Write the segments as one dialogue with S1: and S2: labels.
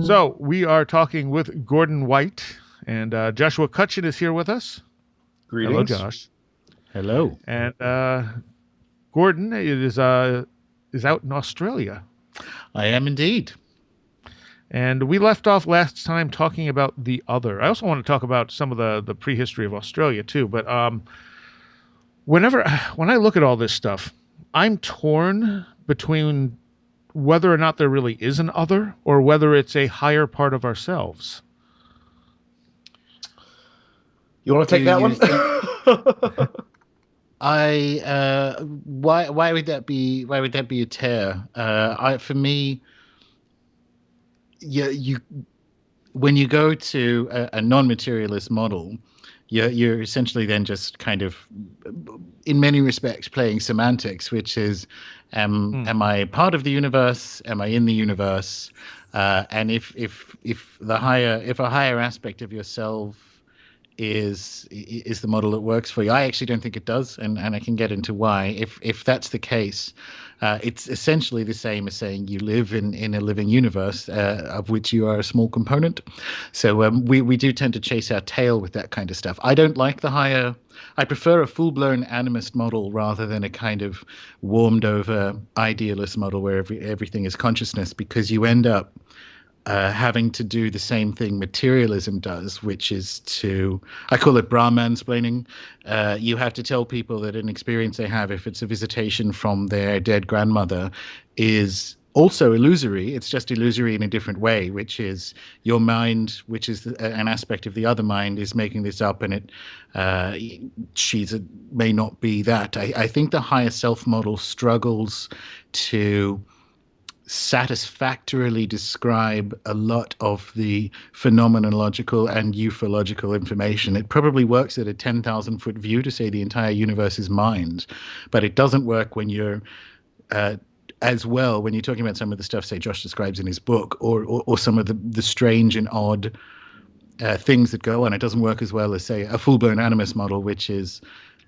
S1: So we are talking with Gordon White, and Joshua Cutchin is here with us. Hello,
S2: Greetings.
S1: Josh.
S3: Hello.
S1: And Gordon is out in Australia,
S3: I am indeed.
S1: and we left off last time talking about the other. I also want to talk about some of the prehistory of Australia too. But when I look at all this stuff, I'm torn between whether or not there really is an other, or whether it's a higher part of ourselves.
S2: You want to take that one?
S3: Why would that be a tear? For me, you when you go to a non-materialist model, you're essentially then just kind of, in many respects, playing semantics, which is, am I part of the universe? Am I in the universe? And if a higher aspect of yourself is the model that works for you. I actually don't think it does, and I can get into why. If that's the case, it's essentially the same as saying you live in a living universe of which you are a small component. So we do tend to chase our tail with that kind of stuff. I don't like the higher. I prefer a full-blown animist model rather than a kind of warmed-over idealist model where everything is consciousness, because you end up having to do the same thing materialism does, which is I call it Brahmansplaining. You have to tell people that an experience they have, if it's a visitation from their dead grandmother, is also illusory. It's just illusory in a different way, which is your mind, which is an aspect of the other mind, is making this up, and may not be that. I think the higher self model struggles to satisfactorily describe a lot of the phenomenological and ufological information. It probably works at a 10,000 foot view to say the entire universe is mind, but it doesn't work when you're as well when you're talking about some of the stuff, say, Josh describes in his book, or some of the strange and odd things that go on. It doesn't work as well as, say, a full-blown animist model, which is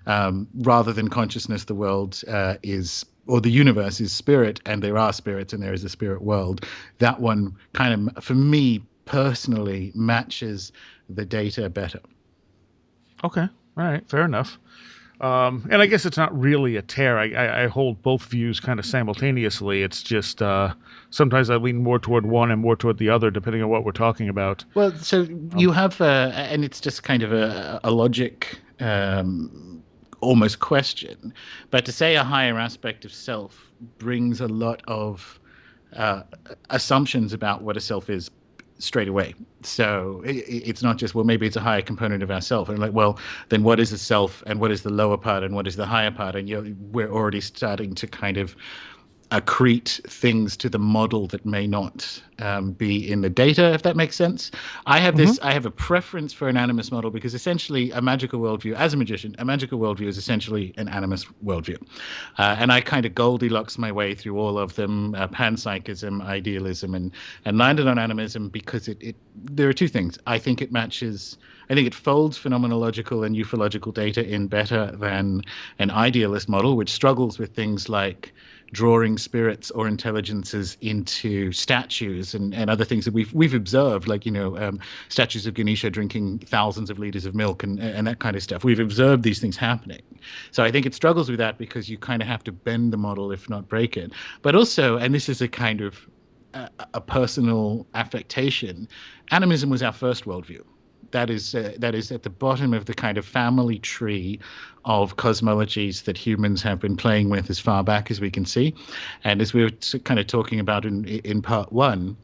S3: rather than consciousness, the world is, or the universe is spirit, and there are spirits, and there is a spirit world. That one kind of, for me personally, matches the data better.
S1: Okay, all right, fair enough. And I guess it's not really a tear. I hold both views kind of simultaneously. It's just sometimes I lean more toward one and more toward the other, depending on what we're talking about.
S3: Well, so you have, and it's just kind of a logic almost question, but to say a higher aspect of self brings a lot of assumptions about what a self is straight away. So it's not just, well, maybe it's a higher component of ourself, and like, well, then what is the self, and what is the lower part, and what is the higher part? And we're already starting to kind of accrete things to the model that may not be in the data, if that makes sense. I have a preference for an animist model, because essentially a magical worldview, as a magician, a magical worldview is essentially an animist worldview. And I kind of Goldilocks my way through all of them, panpsychism, idealism, and landed on animism, because there are two things. I think it folds phenomenological and ufological data in better than an idealist model, which struggles with things like drawing spirits or intelligences into statues and other things that we've observed, like statues of Ganesha drinking thousands of liters of milk and that kind of stuff. We've observed these things happening. So I think it struggles with that, because you kind of have to bend the model, if not break it. But also, and this is a kind of a personal affectation, animism was our first worldview. That is at the bottom of the kind of family tree of cosmologies that humans have been playing with as far back as we can see. And as we were kind of talking about in part one,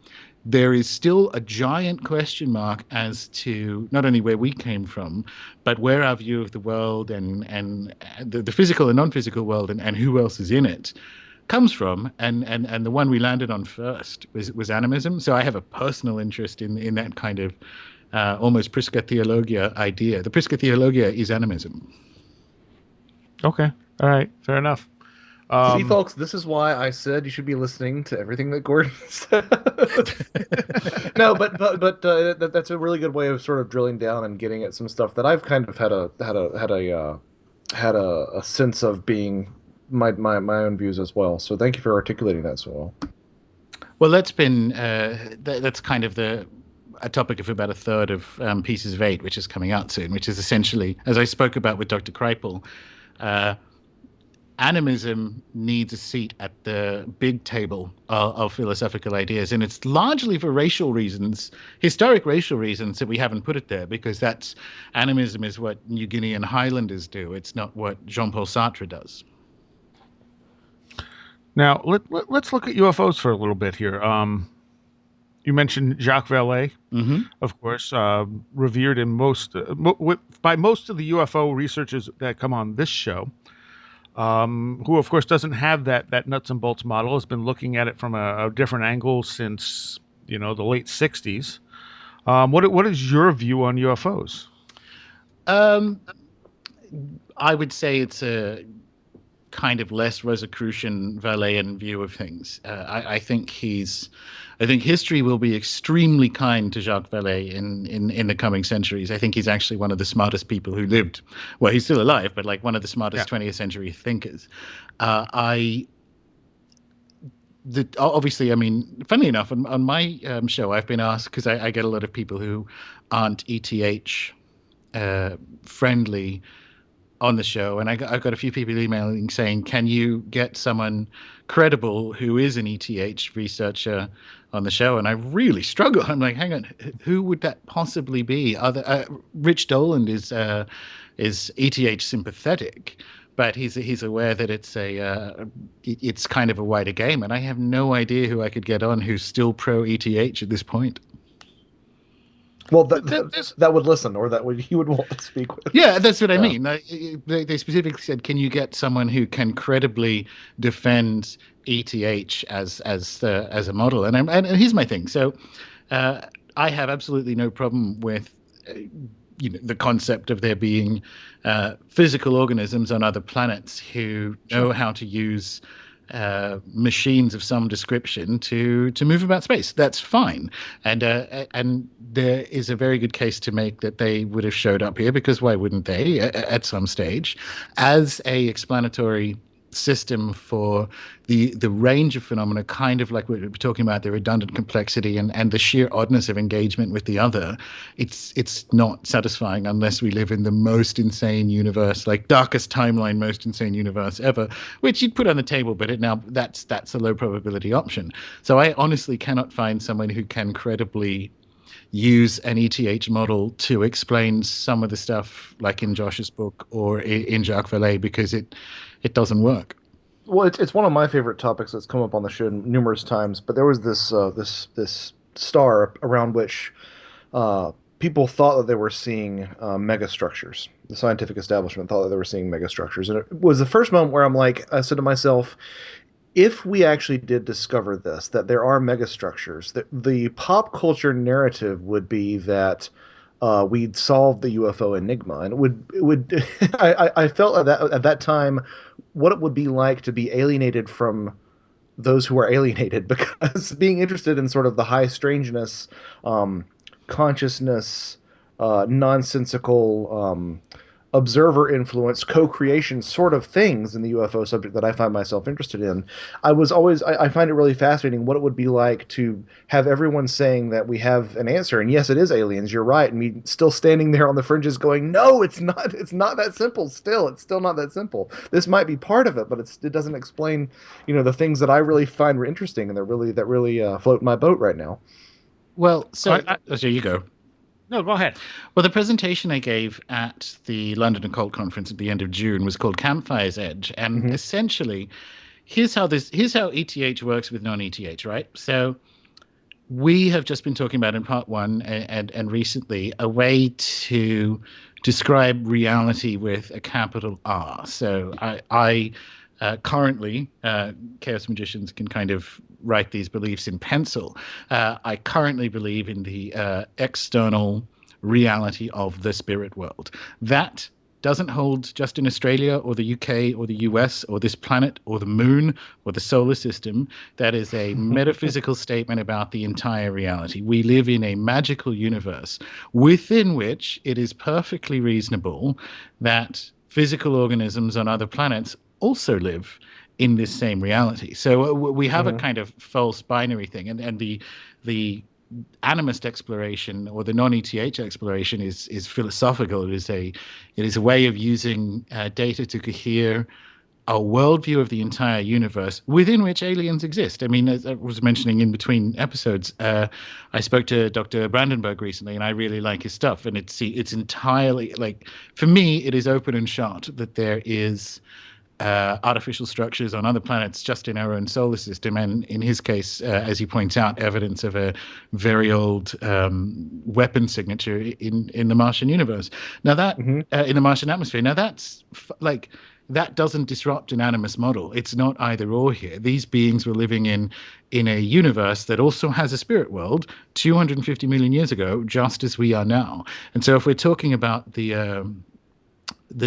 S3: there is still a giant question mark as to not only where we came from, but where our view of the world and the physical and non-physical world and who else is in it comes from. And the one we landed on first was animism. So I have a personal interest in that kind of almost Prisca Theologia idea. The Prisca Theologia is animism.
S1: Okay. All right. Fair enough.
S2: See, folks, this is why I said you should be listening to everything that Gordon said. No, but that's a really good way of sort of drilling down and getting at some stuff that I've kind of had a sense of being my own views as well. So thank you for articulating that so well.
S3: Well, that's kind of a topic of about a third of Pieces of Eight, which is coming out soon, which is essentially, as I spoke about with Dr. Kreipel, animism needs a seat at the big table of philosophical ideas, and it's largely for racial reasons, historic racial reasons, that we haven't put it there, because animism is what New Guinean Highlanders do. It's not what Jean-Paul Sartre does.
S1: Now, let's look at UFOs for a little bit here. You mentioned Jacques Vallée, of course, revered in by most of the UFO researchers that come on this show, who, of course, doesn't have that nuts and bolts model, has been looking at it from a different angle since, the late 60s. What is your view on UFOs?
S3: I would say it's a kind of less Rosicrucian Vallean view of things. I think history will be extremely kind to Jacques Vallée in the coming centuries. I think he's actually one of the smartest people who lived. Well, he's still alive, but like one of the smartest 20th century thinkers. Obviously, I mean, funnily enough, on my show, I've been asked, because I get a lot of people who aren't ETH friendly on the show, and I've got a few people emailing saying, can you get someone credible who is an ETH researcher on the show? And I really struggle. I'm like, hang on, who would that possibly be? Rich Doland is ETH sympathetic, but he's aware that it's kind of a wider game, and I have no idea who I could get on who's still pro ETH at this point.
S2: Well, that would listen, or he would want to speak with.
S3: Yeah, that's what I mean. They specifically said, can you get someone who can credibly defend ETH as a model? And here's my thing. So I have absolutely no problem with the concept of there being physical organisms on other planets who know how to use machines of some description to move about space. That's fine, and there is a very good case to make that they would have showed up here, because why wouldn't they at some stage, as a explanatory system for the range of phenomena, kind of like we're talking about the redundant complexity and the sheer oddness of engagement with the other. It's not satisfying unless we live in the most insane universe, like darkest timeline, most insane universe ever, which you'd put on the table, but that's a low probability option. So I honestly cannot find someone who can credibly use an ETH model to explain some of the stuff like in Josh's book or in Jacques Vallée, because it doesn't work.
S2: Well, it's one of my favorite topics that's come up on the show numerous times. But there was this star around which people thought that they were seeing megastructures. The scientific establishment thought that they were seeing megastructures, and it was the first moment where I said to myself, if we actually did discover this, that there are megastructures, the pop culture narrative would be that we'd solved the UFO enigma, and it would. I felt at that time what it would be like to be alienated from those who are alienated, because being interested in sort of the high strangeness, consciousness, nonsensical, observer influence, co-creation sort of things in the UFO subject that I find myself interested in. I find it really fascinating what it would be like to have everyone saying that we have an answer, and yes, it is aliens, you're right, and me still standing there on the fringes going, no, it's not that simple. It's still not that simple. This might be part of it, but it doesn't explain, the things that I really find interesting and that really float my boat right now.
S3: Well, so there you go.
S1: No, go ahead.
S3: Well, the presentation I gave at the London Occult Conference at the end of June was called Campfire's Edge. And essentially, here's how ETH works with non-ETH, right? So we have just been talking about in part one and recently a way to describe reality with a capital R. So I currently, Chaos Magicians can kind of write these beliefs in pencil. I currently believe in the external reality of the spirit world. That doesn't hold just in Australia or the UK or the US or this planet or the moon or the solar system. That is a metaphysical statement about the entire reality. We live in a magical universe within which it is perfectly reasonable that physical organisms on other planets also live in this same reality. So we have a kind of false binary thing, and the animist exploration or the non-ETH exploration is philosophical. It is a way of using data to cohere a worldview of the entire universe within which aliens exist. I mean, as I was mentioning in between episodes, I spoke to Dr. Brandenburg recently, and I really like his stuff. And it's entirely like, for me, it is open and shut that there is artificial structures on other planets just in our own solar system. And in his case, as he points out, evidence of a very old weapon signature in the Martian universe. Now that in the Martian atmosphere. Now that's like, that doesn't disrupt an animist model. It's not either or here. These beings were living in a universe that also has a spirit world 250 million years ago, just as we are now. And so if we're talking about the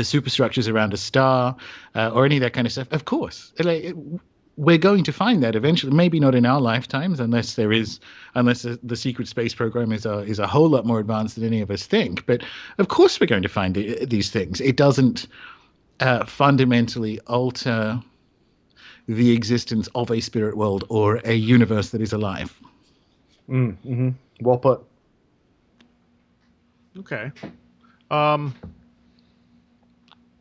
S3: superstructures around a star or any of that kind of stuff, of course, we're going to find that eventually. Maybe not in our lifetimes, unless the secret space program is a whole lot more advanced than any of us think. But of course, we're going to find these things. It doesn't fundamentally alter the existence of a spirit world or a universe that is alive.
S2: Well put.
S1: Okay.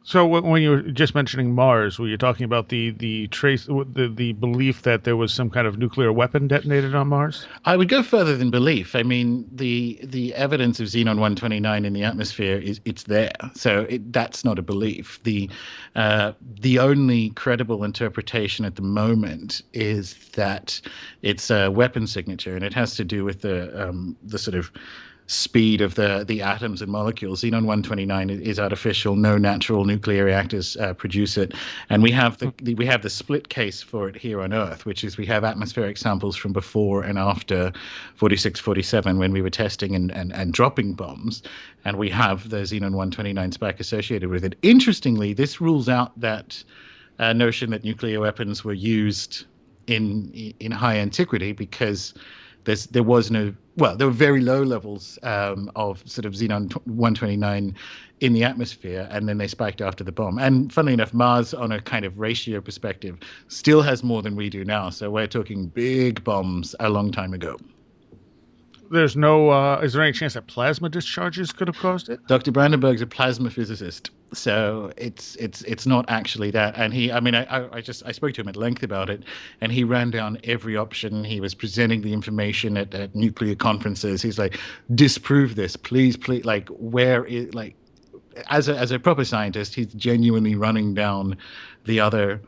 S1: So when you were just mentioning Mars, were you talking about the belief that there was some kind of nuclear weapon detonated on Mars?
S3: I would go further than belief. I mean, the evidence of xenon 129 in the atmosphere it's there, so that's not a belief. The only credible interpretation at the moment is that it's a weapon signature, and it has to do with the sort of speed of the atoms and molecules. Xenon 129 is artificial. No natural nuclear reactors produce it, and we have the split case for it here on Earth, which is we have atmospheric samples from before and after 46, 47 when we were testing and dropping bombs, and we have the Xenon 129 spike associated with it. Interestingly, this rules out that notion that nuclear weapons were used in high antiquity, because there were very low levels of sort of xenon 129 in the atmosphere, and then they spiked after the bomb. And funnily enough, Mars, on a kind of ratio perspective, still has more than we do now. So we're talking big bombs a long time ago.
S1: There's no. Is there any chance that plasma discharges could have caused it?
S3: Dr. Brandenburg's a plasma physicist, so it's not actually that. And I spoke to him at length about it, and he ran down every option. He was presenting the information at nuclear conferences. He's like, disprove this, please. Like, where is, like, as a proper scientist, he's genuinely running down the other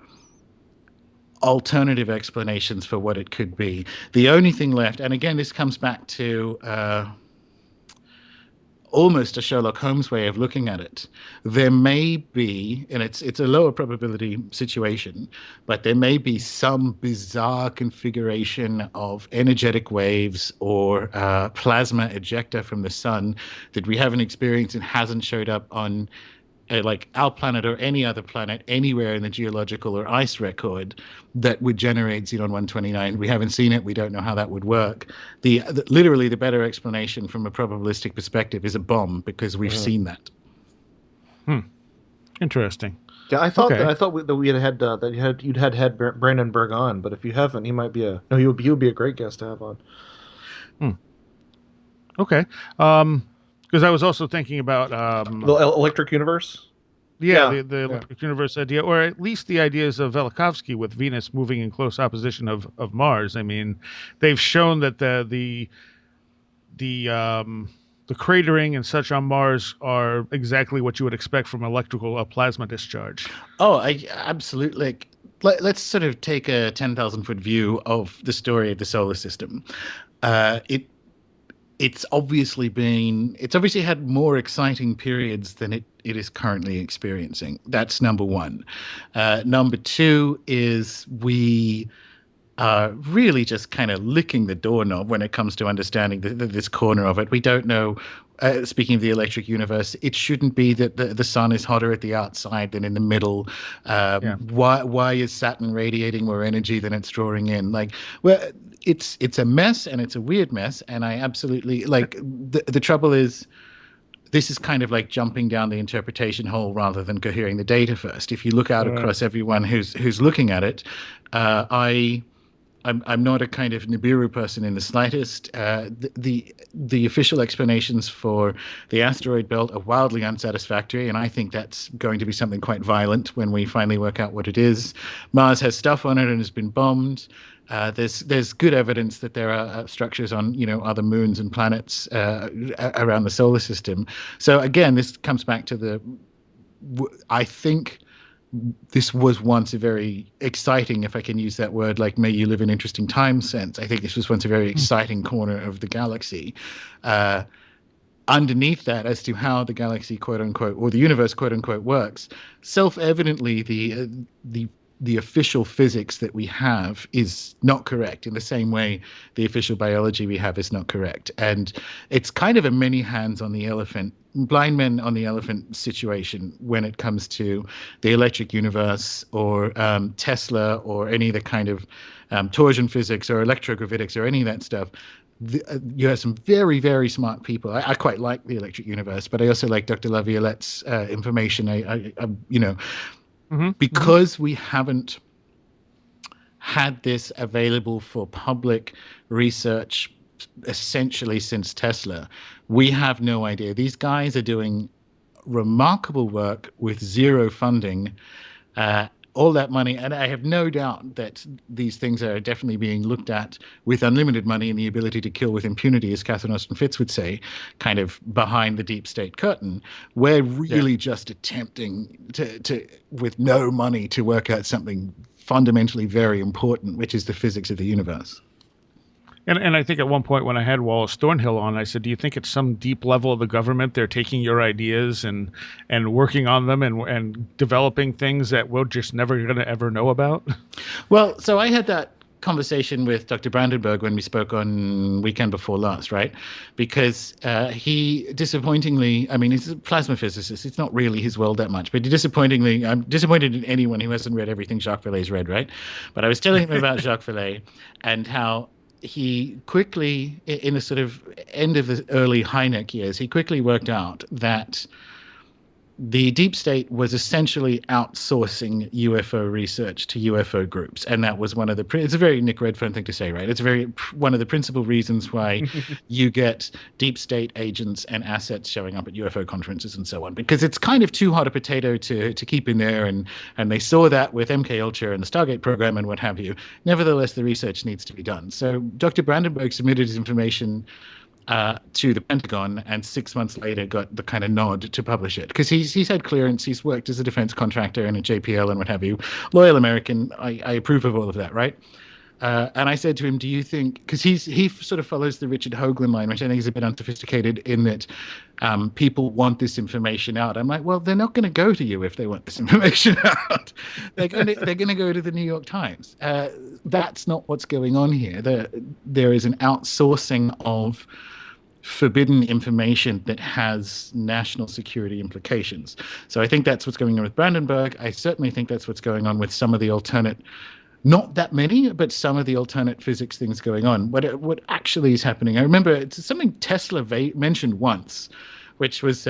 S3: alternative explanations for what it could be. The only thing left, and again, this comes back to almost a Sherlock Holmes way of looking at it. There may be, and it's a lower probability situation, but there may be some bizarre configuration of energetic waves or plasma ejecta from the sun that we haven't experienced and hasn't showed up on like our planet or any other planet anywhere in the geological or ice record that would generate xenon 129. We haven't seen it. We don't know how that would work. Literally the better explanation from a probabilistic perspective is a bomb, because we've seen that.
S1: Interesting.
S2: Yeah, I thought that we had you'd had Brandenburg on, but if you haven't, he would be a great guest to have on.
S1: Okay. Because I was also thinking about
S2: the electric universe.
S1: The electric universe idea, or at least the ideas of Velikovsky with Venus moving in close opposition of Mars. I mean, they've shown that the cratering and such on Mars are exactly what you would expect from electrical plasma discharge.
S3: Oh, absolutely. Let's sort of take a 10,000-foot view of the story of the solar system. It's obviously had more exciting periods than it is currently experiencing. That's number one. Number two is we are really just kind of licking the doorknob when it comes to understanding this corner of it. We don't know. Speaking of the electric universe, it shouldn't be that the sun is hotter at the outside than in the middle. Why is Saturn radiating more energy than it's drawing in? Like, well, it's a mess, and it's a weird mess. And I absolutely the trouble is, this is kind of like jumping down the interpretation hole rather than cohering the data first. If you look out across everyone who's looking at it, I'm not a kind of Nibiru person in the slightest. The official explanations for the asteroid belt are wildly unsatisfactory, and I think that's going to be something quite violent when we finally work out what it is. Mars has stuff on it and has been bombed. There's good evidence that there are structures on other moons and planets around the solar system. So again, this comes back to I think this was once a very exciting, if I can use that word, like may you live in interesting times sense. I think this was once a very exciting corner of the galaxy. Underneath that, as to how the galaxy, quote unquote, or the universe, quote unquote, works, self-evidently the official physics that we have is not correct in the same way the official biology we have is not correct. And it's kind of a many hands on the elephant, blind men on the elephant situation when it comes to the electric universe or Tesla or any of the kind of torsion physics or electrogravitics or any of that stuff. You have some very, very smart people. I quite like the electric universe, but I also like Dr. Laviolette's information. Because we haven't had this available for public research essentially since Tesla, we have no idea. These guys are doing remarkable work with zero funding, all that money, and I have no doubt that these things are definitely being looked at with unlimited money and the ability to kill with impunity, as Catherine Austin Fitts would say, kind of behind the deep state curtain. We're really just attempting to, with no money, to work out something fundamentally very important, which is the physics of the universe.
S1: And I think at one point when I had Wallace Thornhill on, I said, do you think at some deep level of the government they're taking your ideas and working on them and developing things that we're just never going to ever know about?
S3: Well, so I had that conversation with Dr. Brandenburg when we spoke on weekend before last, right? Because he disappointingly, I mean, he's a plasma physicist. It's not really his world that much, but I'm disappointed in anyone who hasn't read everything Jacques Vallée's read, right? But I was telling him about Jacques Vallée and how he quickly, in the sort of end of the early Hynek years, he quickly worked out that the deep state was essentially outsourcing UFO research to UFO groups. And that was one of it's a very Nick Redfern thing to say, right? It's one of the principal reasons why you get deep state agents and assets showing up at UFO conferences and so on, because it's kind of too hot a potato to keep in there. And they saw that with MK Ultra and the Stargate program and what have you. Nevertheless, the research needs to be done. So Dr. Brandenburg submitted his information to the Pentagon, and 6 months later got the kind of nod to publish it because he's had clearance. He's worked as a defense contractor and a JPL and what have you. Loyal American. I approve of all of that, right? And I said to him, do you think, because he sort of follows the Richard Hoagland line, which I think is a bit unsophisticated in that people want this information out. I'm like, well, they're not going to go to you if they want this information out. They're going to go to the New York Times. That's not what's going on here. There is an outsourcing of forbidden information that has national security implications. So I think that's what's going on with Brandenburg. I certainly think that's what's going on with some of the alternate, not that many, but some of the alternate physics things going on. What actually is happening, I remember it's something Tesla mentioned once, which was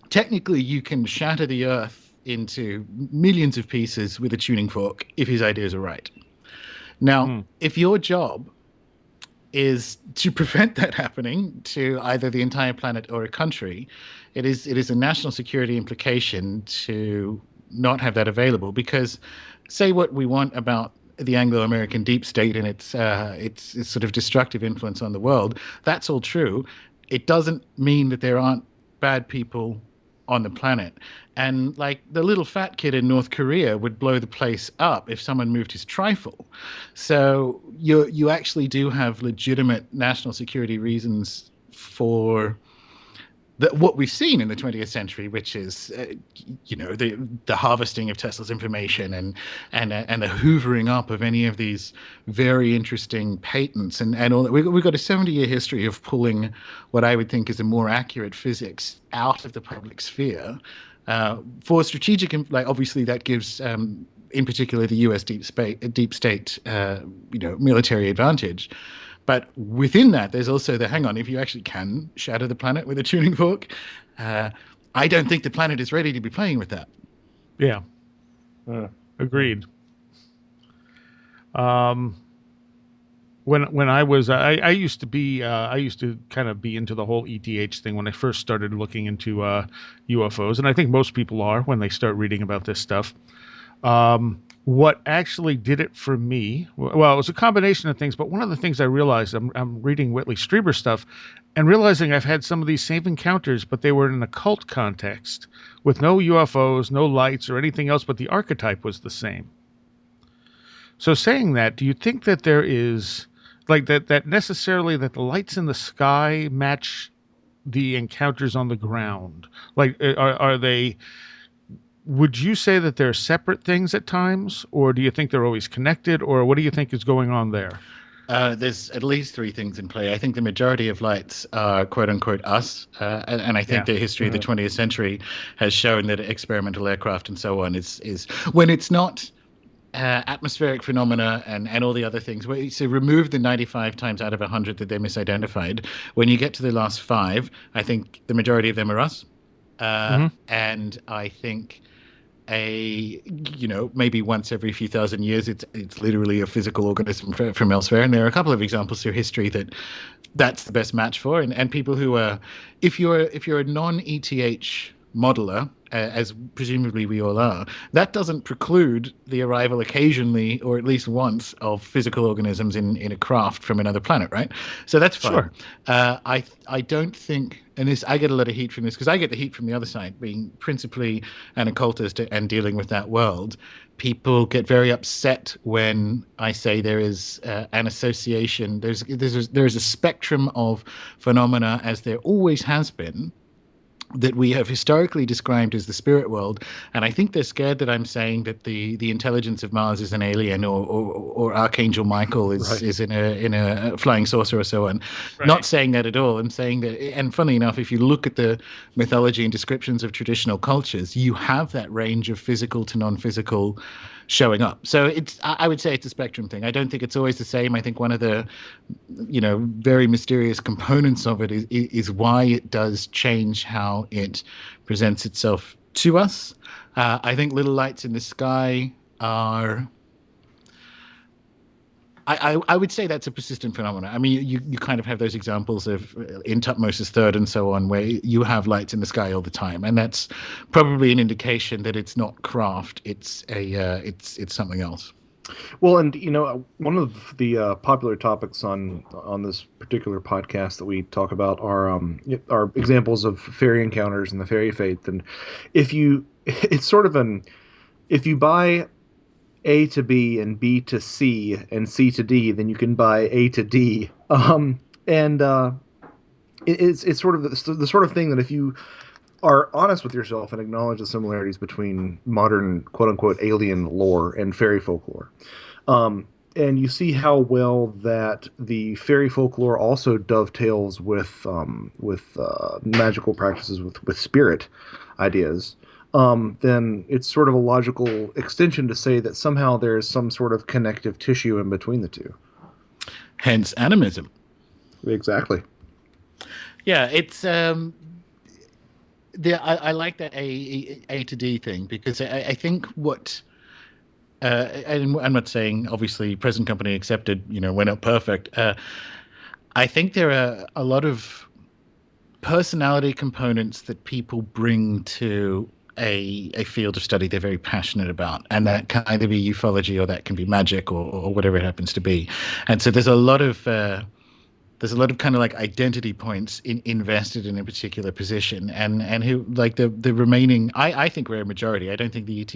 S3: technically you can shatter the Earth into millions of pieces with a tuning fork if his ideas are right. Now, if your job is to prevent that happening to either the entire planet or a country, it is a national security implication to not have that available. Because say what we want about the Anglo-American deep state and its sort of destructive influence on the world, that's all true. It doesn't mean that there aren't bad people on the planet. And like the little fat kid in North Korea would blow the place up if someone moved his trifle. So you actually do have legitimate national security reasons for what we've seen in the 20th century, which is, the harvesting of Tesla's information and the hoovering up of any of these very interesting patents and all that. We've got a 70-year history of pulling what I would think is a more accurate physics out of the public sphere for strategic, like obviously that gives, in particular, the U.S. deep state, military advantage. But within that, there's also the hang on. If you actually can shatter the planet with a tuning fork, I don't think the planet is ready to be playing with that.
S1: Yeah. Agreed. When I was I used to be I used to kind of be into the whole ETH thing when I first started looking into UFOs, and I think most people are when they start reading about this stuff. What actually did it for me? Well, it was a combination of things, but one of the things I realized, I'm reading Whitley Strieber stuff, and realizing I've had some of these same encounters, but they were in an occult context with no UFOs, no lights, or anything else, but the archetype was the same. So saying that, do you think that there is like that necessarily that the lights in the sky match the encounters on the ground? Like are they would you say that they're separate things at times, or do you think they're always connected, or what do you think is going on there?
S3: There's at least three things in play. I think the majority of lights are "quote unquote" us, and I think
S1: Yeah.
S3: the history of the 20th century has shown that experimental aircraft and so on is when it's not atmospheric phenomena and all the other things. So remove the 95 times out of 100 that they misidentified. When you get to the last five, I think the majority of them are us, and I think maybe once every few thousand years it's literally a physical organism from elsewhere, and there are a couple of examples through history that's the best match for, and people who are if you're a non-ETH modeler, as presumably we all are, that doesn't preclude the arrival occasionally, or at least once, of physical organisms in a craft from another planet, right? So that's fine.
S1: Sure.
S3: I don't think, and this I get a lot of heat from this because I get the heat from the other side, being principally an occultist and dealing with that world. People get very upset when I say there is an association. There's a spectrum of phenomena, as there always has been, that we have historically described as the spirit world, and I think they're scared that I'm saying that the intelligence of Mars is an alien, or Archangel Michael is in a flying saucer or so on.
S1: Right.
S3: Not saying that at all. I'm saying that, and funnily enough, if you look at the mythology and descriptions of traditional cultures, you have that range of physical to non-physical showing up. So I would say it's a spectrum thing. I don't think it's always the same. I think one of the very mysterious components of it is why it does change how it presents itself to us. I think little lights in the sky are, I would say that's a persistent phenomenon. I mean, you kind of have those examples of in Tutmosis III and so on, where you have lights in the sky all the time, and that's probably an indication that it's not craft. It's it's something else.
S2: Well, and one of the popular topics on this particular podcast that we talk about are examples of fairy encounters and the fairy faith. And if you buy A to B and B to C and C to D, then you can buy A to D. It's sort of the sort of thing that if you are honest with yourself and acknowledge the similarities between modern quote-unquote alien lore and fairy folklore, and you see how well that the fairy folklore also dovetails with magical practices, with spirit ideas, then it's sort of a logical extension to say that somehow there is some sort of connective tissue in between the two.
S3: Hence animism.
S2: Exactly.
S3: Yeah, it's I like that A to D thing, because I think what and I'm not saying obviously present company accepted, we're not perfect. I think there are a lot of personality components that people bring to a field of study they're very passionate about, and that can either be ufology or that can be magic or whatever it happens to be. And so there's a lot of kind of like identity points invested in a particular position, and who like the remaining. I think we're a majority. I don't think the ETH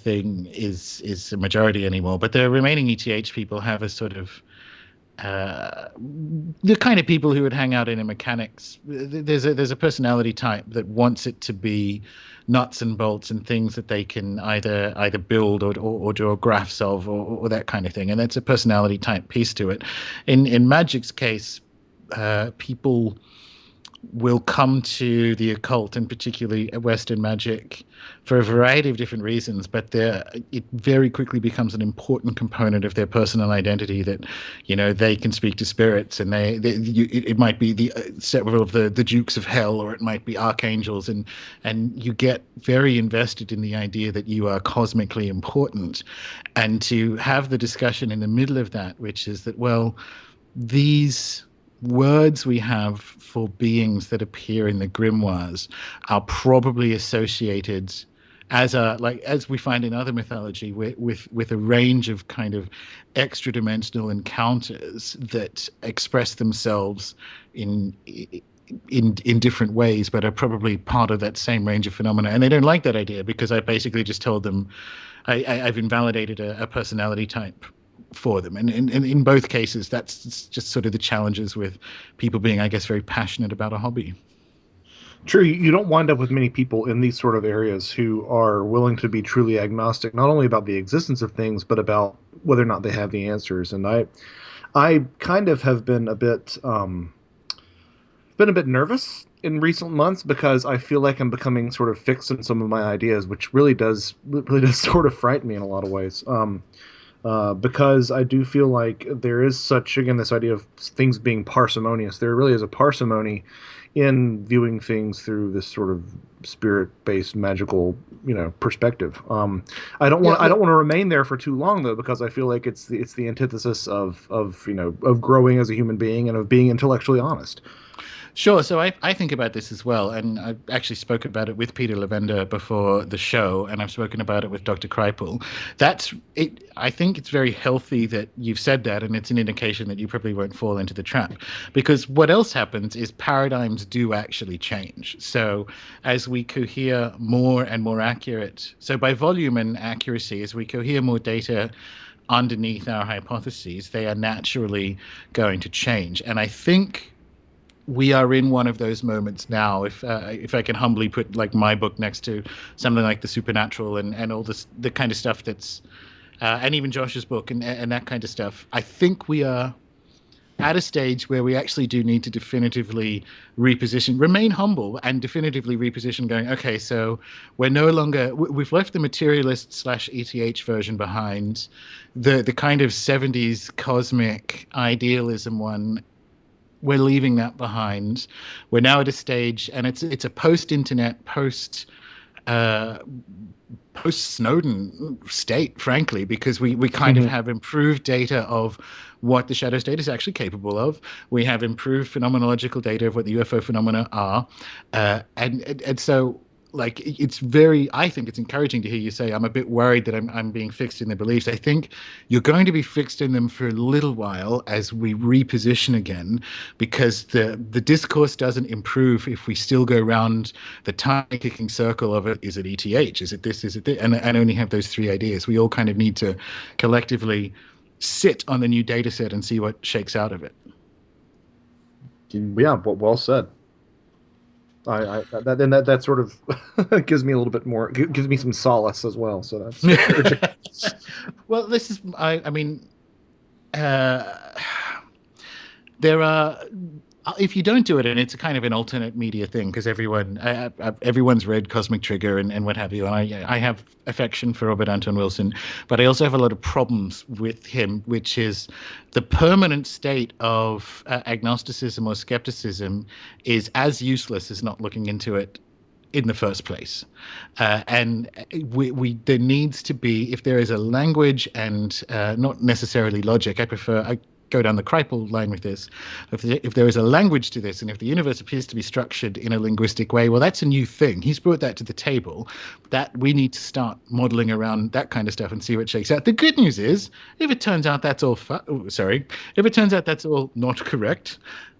S3: thing is a majority anymore, but the remaining ETH people have a sort of the kind of people who would hang out in a mechanics. There's a personality type that wants it to be nuts and bolts and things that they can either build or draw graphs of or that kind of thing, and that's a personality type piece to it. In Magic's case, people will come to the occult, and particularly Western magic, for a variety of different reasons, but it very quickly becomes an important component of their personal identity that, they can speak to spirits, and it might be several of the dukes of hell, or it might be archangels, and you get very invested in the idea that you are cosmically important. And to have the discussion in the middle of that, which is that, well, these words we have for beings that appear in the grimoires are probably associated, as we find in other mythology, with a range of kind of extra dimensional encounters that express themselves in different ways, but are probably part of that same range of phenomena. And they don't like that idea, because I basically just told them I've invalidated a personality type for them. And in both cases, that's just sort of the challenges with people being, I guess, very passionate about a hobby.
S2: True, you don't wind up with many people in these sort of areas who are willing to be truly agnostic, not only about the existence of things, but about whether or not they have the answers. And I kind of have been a bit nervous in recent months, because I feel like I'm becoming sort of fixed in some of my ideas, which really does sort of frighten me in a lot of ways. Because I do feel like there is such, again, this idea of things being parsimonious. There really is a parsimony in viewing things through this sort of spirit-based magical, perspective. I don't want to remain there for too long, though, because I feel like it's the antithesis of growing as a human being and of being intellectually honest.
S3: Sure. So I think about this as well, and I actually spoke about it with Peter Lavender before the show, and I've spoken about it with Dr. Kreipel. That's it. I think it's very healthy that you've said that, and it's an indication that you probably won't fall into the trap, because what else happens is paradigms do actually change. So as we cohere more and more accurate, so by volume and accuracy, as we cohere more data underneath our hypotheses, they are naturally going to change. And I think we are in one of those moments now. If I can humbly put like my book next to something like the supernatural and all this, the kind of stuff that's and even Josh's book and that kind of stuff, I think we are at a stage where we actually do need to definitively reposition, remain humble, and definitively reposition, going, okay, so we're no longer, we've left the materialist / ETH version behind, the kind of 70s cosmic idealism one. We're leaving that behind. We're now at a stage, and it's a post-internet, post-Snowden state, frankly, because we kind of have improved data of what the shadow state is actually capable of. We have improved phenomenological data of what the UFO phenomena are, and so, like, I think it's encouraging to hear you say, I'm a bit worried that I'm being fixed in the beliefs. I think you're going to be fixed in them for a little while as we reposition again, because the discourse doesn't improve if we still go around the tiny kicking circle of it. Is it ETH? Is it this? Is it this? And only have those three ideas. We all kind of need to collectively sit on the new data set and see what shakes out of it.
S2: Yeah, well said. That sort of gives me a little bit more, gives me some solace as well. So that's
S3: well, this is, I mean, there are, if you don't do it, and it's a kind of an alternate media thing, because everyone's read Cosmic Trigger and what have you, and I have affection for Robert Anton Wilson, but I also have a lot of problems with him, which is the permanent state of agnosticism or skepticism is as useless as not looking into it in the first place. And there needs to be, if there is a language and not necessarily logic, I go down the Kreipel line with this. If there is a language to this, and if the universe appears to be structured in a linguistic way, well, that's a new thing. He's brought that to the table. That we need to start modeling around that kind of stuff and see what shakes out. The good news is, if it turns out that's all if it turns out that's all not correct,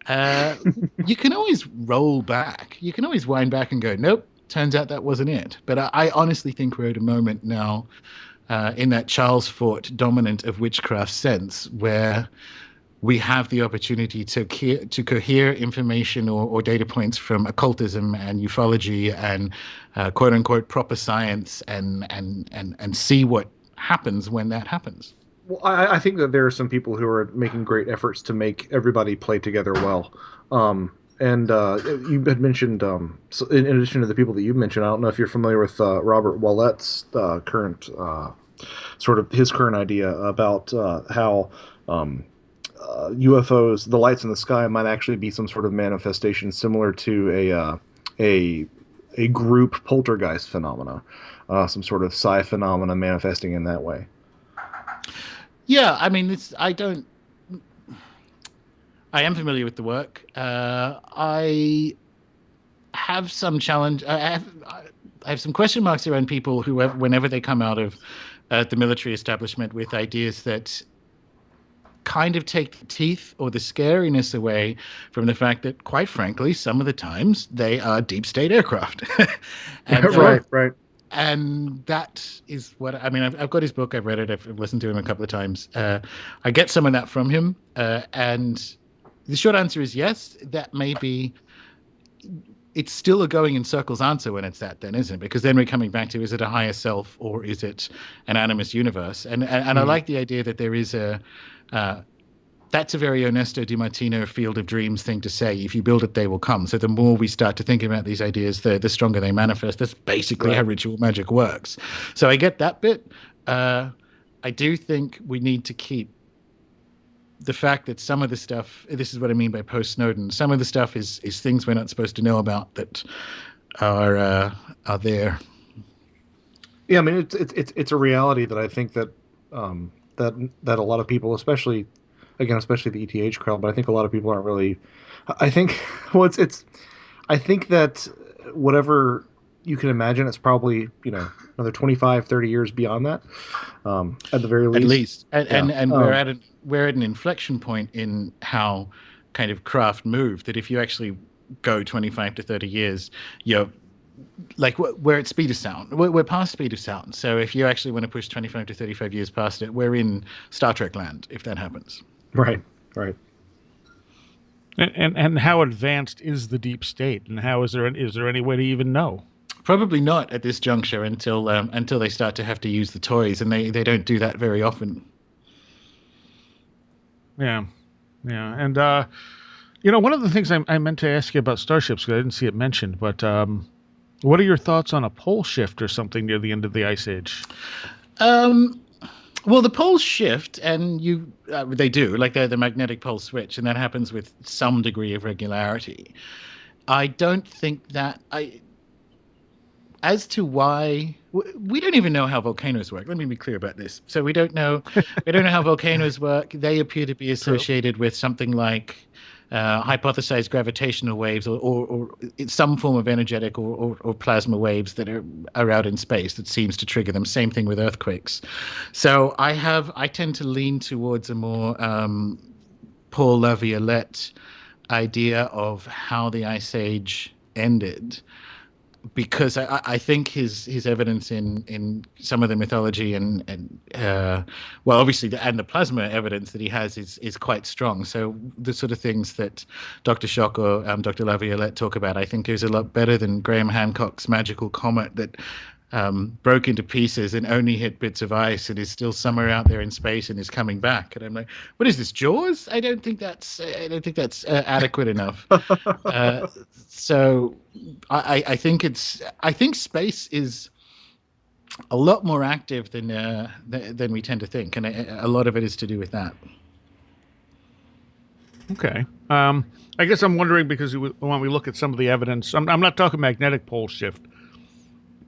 S3: you can always roll back. You can always wind back and go, nope, turns out that wasn't it. But I honestly think we're at a moment now in that Charles Fort dominant of witchcraft sense, where we have the opportunity to cohere information or data points from occultism and ufology and quote unquote proper science and see what happens when that happens.
S2: Well, I think that there are some people who are making great efforts to make everybody play together well. And you had mentioned, so in addition to the people that you mentioned, I don't know if you're familiar with Robert Wallet's current sort of his current idea about how UFOs, the lights in the sky, might actually be some sort of manifestation similar to a a group poltergeist phenomena, some sort of psi phenomena manifesting in that way.
S3: Yeah, I mean, it's I don't. I am familiar with the work. I have some challenge. I have some question marks around people who, whenever they come out of the military establishment with ideas that kind of take the teeth or the scariness away from the fact that, quite frankly, some of the times they are deep state aircraft, and
S2: Right, right.
S3: and that is what I mean. I've got his book. I've read it. I've listened to him a couple of times. I get some of that from him, and the short answer is yes. That may be. It's still a going in circles answer when it's that, then, isn't it? Because then we're coming back to, is it a higher self or is it an animus universe? And I like the idea that there is a that's a very Ernesto Di Martino field of dreams thing to say. If you build it, they will come. So the more we start to think about these ideas, the stronger they manifest. That's basically how ritual magic works. So I get that bit. I do think we need to keep the fact that some of the stuff, this is what I mean by post Snowden, some of the stuff is things we're not supposed to know about that are there.
S2: Yeah, I mean it's a reality that I think that that a lot of people, especially again, especially the ETH crowd, but I think a lot of people aren't really. I think well, it's I think that whatever you can imagine, it's probably another 25, 30 years beyond that, at the very
S3: At
S2: least.
S3: least, and we're at an inflection point in how kind of craft move, that if you actually go 25 to 30 years, you're like we're at speed of sound. We're past speed of sound. So if you actually want to push 25 to 35 years past it, we're in Star Trek land if that happens.
S2: Right, right.
S1: And how advanced is the deep state, and how is there any way to even know?
S3: Probably not at this juncture until they start to have to use the toys, and they don't do that very often.
S1: Yeah, yeah, and one of the things I meant to ask you about starships, because I didn't see it mentioned, but what are your thoughts on a pole shift or something near the end of the ice age?
S3: Well, the poles shift, and they do, like the magnetic pole switch, and that happens with some degree of regularity. I don't think that as to why, we don't even know how volcanoes work. Let me be clear about this. So we don't know how volcanoes work. They appear to be associated with something like hypothesized gravitational waves, or some form of energetic or plasma waves that are out in space that seems to trigger them. Same thing with earthquakes. So I tend to lean towards a more Paul Laviolette idea of how the Ice Age ended, because I think his evidence in some of the mythology and well, obviously the plasma evidence that he has is quite strong. So the sort of things that Dr. Shock or Dr. Laviolette talk about, I think, is a lot better than Graham Hancock's magical comet that broke into pieces and only hit bits of ice and is still somewhere out there in space and is coming back. And I'm like, what is this, Jaws? I don't think that's adequate enough. So I think space is a lot more active than we tend to think, and a lot of it is to do with that.
S1: Okay. I guess I'm wondering, because when we look at some of the evidence, I'm not talking magnetic pole shift,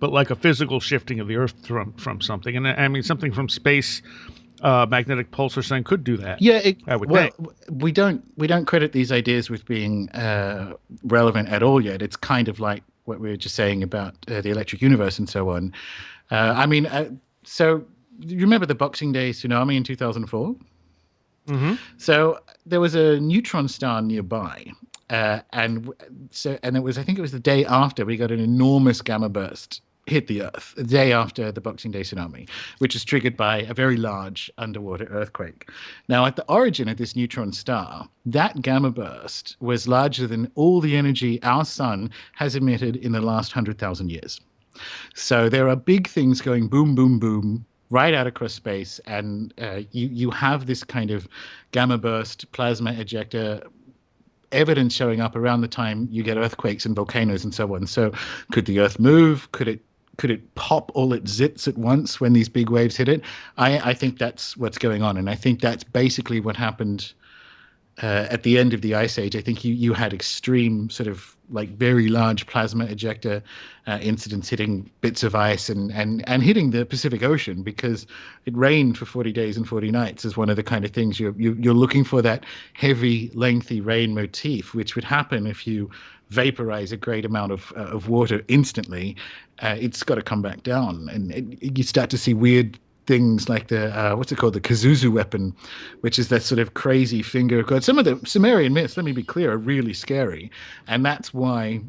S1: but like a physical shifting of the Earth from something. And I mean, something from space, magnetic pulse or something could do that.
S3: Yeah,
S1: I would think.
S3: We don't credit these ideas with being relevant at all yet. It's kind of like what we were just saying about the electric universe and so on. So you remember the Boxing Day tsunami in 2004?
S1: Mm-hmm.
S3: So there was a neutron star nearby. And it was, I think it was the day after we got an enormous gamma burst hit the Earth, the day after the Boxing Day tsunami, which is triggered by a very large underwater earthquake. Now, at the origin of this neutron star, that gamma burst was larger than all the energy our sun has emitted in the last 100,000 years. So there are big things going boom, boom, boom, right out across space, and you have this kind of gamma burst, plasma ejector evidence showing up around the time you get earthquakes and volcanoes and so on. So could the Earth move? Could it pop all its zits at once when these big waves hit it? I think that's what's going on, and I think that's basically what happened at the end of the Ice Age. I think you had extreme sort of like very large plasma ejector incidents hitting bits of ice and hitting the Pacific Ocean, because it rained for 40 days and 40 nights is one of the kind of things you're looking for, that heavy, lengthy rain motif, which would happen if you vaporize a great amount of water instantly. It's got to come back down, and you start to see weird things like the what's it called, the Kazuzu weapon, which is that sort of crazy finger of God. Some of the Sumerian myths, let me be clear, are really scary, and that's why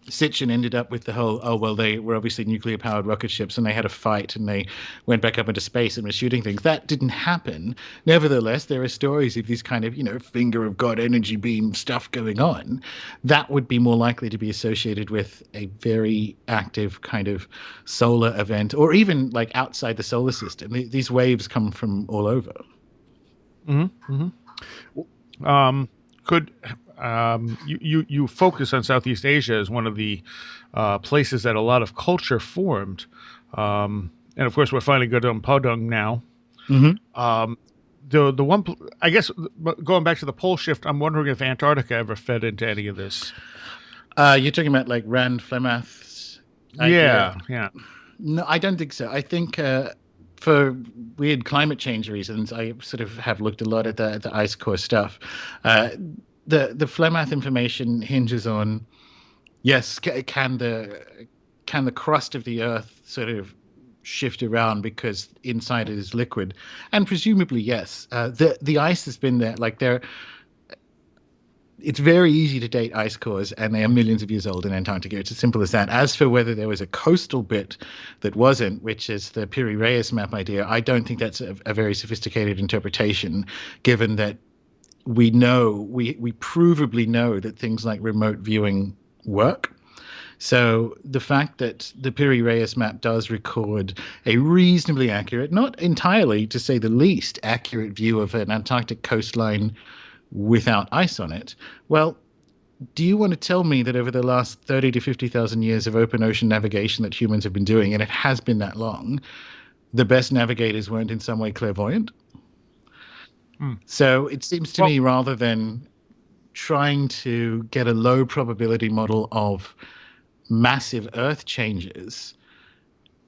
S3: Sitchin ended up with the whole, oh, well, they were obviously nuclear-powered rocket ships and they had a fight and they went back up into space and were shooting things. That didn't happen. Nevertheless, there are stories of these kind of, finger of God energy beam stuff going on. That would be more likely to be associated with a very active kind of solar event, or even like outside the solar system. These waves come from all over.
S1: Mm-hmm. Could you focus on Southeast Asia as one of the places that a lot of culture formed, and of course we're finally good on Poddoodle now.
S3: Mm-hmm.
S1: The one, I guess, going back to the pole shift, I'm wondering if Antarctica ever fed into any of this.
S3: You're talking about like Rand Flemath's idea?
S1: Yeah.
S3: No, I don't think so. I think for weird climate change reasons, I sort of have looked a lot at the ice core stuff. The Flemath information hinges on, yes, can the crust of the Earth sort of shift around because inside it is liquid, and presumably yes. The ice has been there, like there. It's very easy to date ice cores, and they are millions of years old in Antarctica. It's as simple as that. As for whether there was a coastal bit that wasn't, which is the Piri-Reis map idea, I don't think that's a very sophisticated interpretation, given that we provably know that things like remote viewing work. So the fact that the Piri-Reis map does record a reasonably accurate, not entirely to say the least, accurate view of an Antarctic coastline without ice on it. Well, do you want to tell me that over the last 30 to 50,000 years of open ocean navigation that humans have been doing, and it has been that long, the best navigators weren't in some way clairvoyant? So it seems to me, rather than trying to get a low probability model of massive Earth changes,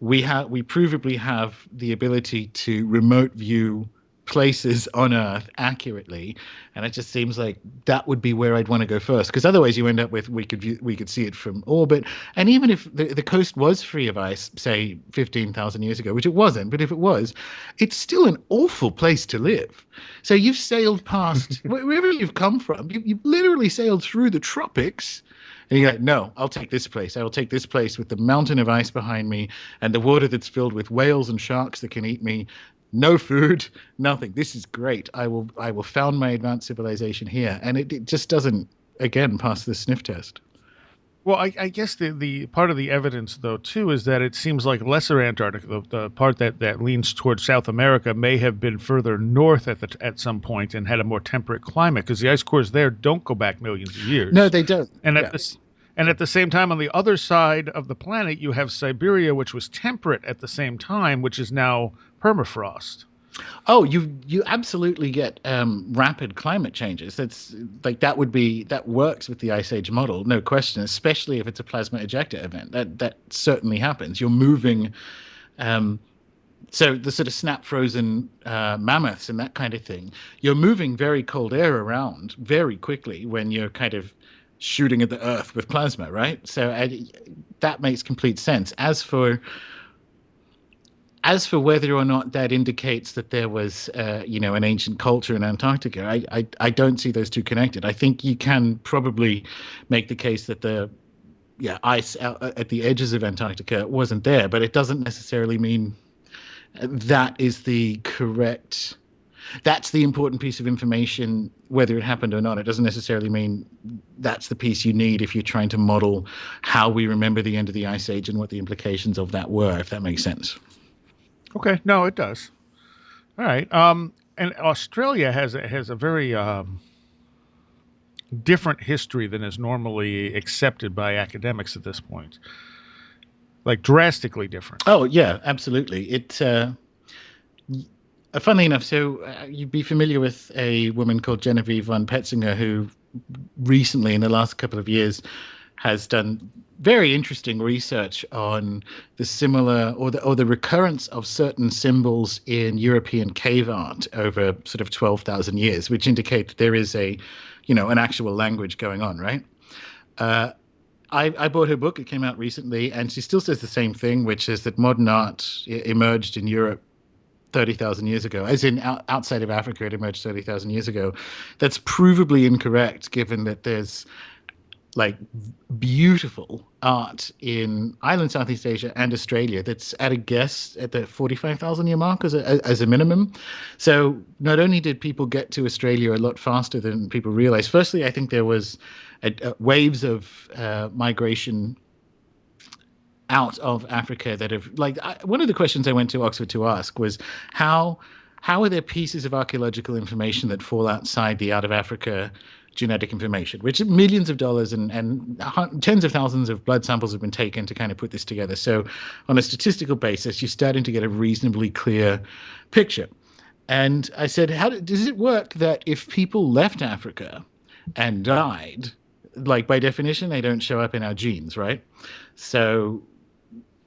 S3: we provably have the ability to remote view places on Earth accurately, and it just seems like that would be where I'd want to go first, because otherwise you end up with we could see it from orbit, and even if the coast was free of ice, say 15,000 years ago, which it wasn't, but if it was, it's still an awful place to live. So you've sailed past wherever you've come from, you've literally sailed through the tropics. And you're like, no, I'll take this place. I will take this place with the mountain of ice behind me and the water that's filled with whales and sharks that can eat me. No food, nothing. This is great. I will found my advanced civilization here. And it just doesn't, again, pass the sniff test.
S1: Well, I guess the part of the evidence, though, too, is that it seems like Lesser Antarctica, the part that leans towards South America, may have been further north at some point and had a more temperate climate, because the ice cores there don't go back millions of years.
S3: No, they don't.
S1: And at the same time, on the other side of the planet, you have Siberia, which was temperate at the same time, which is now permafrost.
S3: Oh, you absolutely get rapid climate changes. That's like that works with the Ice Age model, no question. Especially if it's a plasma ejector event, that certainly happens. You're moving, so the sort of snap frozen mammoths and that kind of thing. You're moving very cold air around very quickly when you're kind of shooting at the Earth with plasma, right? So that makes complete sense. As for whether or not that indicates that there was, an ancient culture in Antarctica, I don't see those two connected. I think you can probably make the case that the ice at the edges of Antarctica wasn't there, but it doesn't necessarily mean that is the correct. That's the important piece of information, whether it happened or not. It doesn't necessarily mean that's the piece you need if you're trying to model how we remember the end of the Ice Age and what the implications of that were, if that makes sense.
S1: Okay, no, it does. All right. And Australia has a very different history than is normally accepted by academics at this point. Like drastically different.
S3: Oh yeah, absolutely. Funnily enough, so you'd be familiar with a woman called Genevieve von Petzinger, who recently, in the last couple of years, has done very interesting research on the similar or the recurrence of certain symbols in European cave art over sort of 12,000 years, which indicate that there is an actual language going on, right? Uh, I bought her book. It came out recently, and she still says the same thing, which is that modern art emerged in Europe 30,000 years ago, as in outside of Africa, it emerged 30,000 years ago. That's provably incorrect, given that there's like beautiful art in Ireland, Southeast Asia, and Australia that's at a guess at the 45,000 year mark as a minimum. So not only did people get to Australia a lot faster than people realized, firstly, I think there was waves of migration out of Africa that have one of the questions I went to Oxford to ask was how are there pieces of archaeological information that fall outside the out of Africa genetic information, which millions of dollars and tens of thousands of blood samples have been taken to kind of put this together. So on a statistical basis, you're starting to get a reasonably clear picture. And I said, does it work that if people left Africa and died, like by definition, they don't show up in our genes, right? So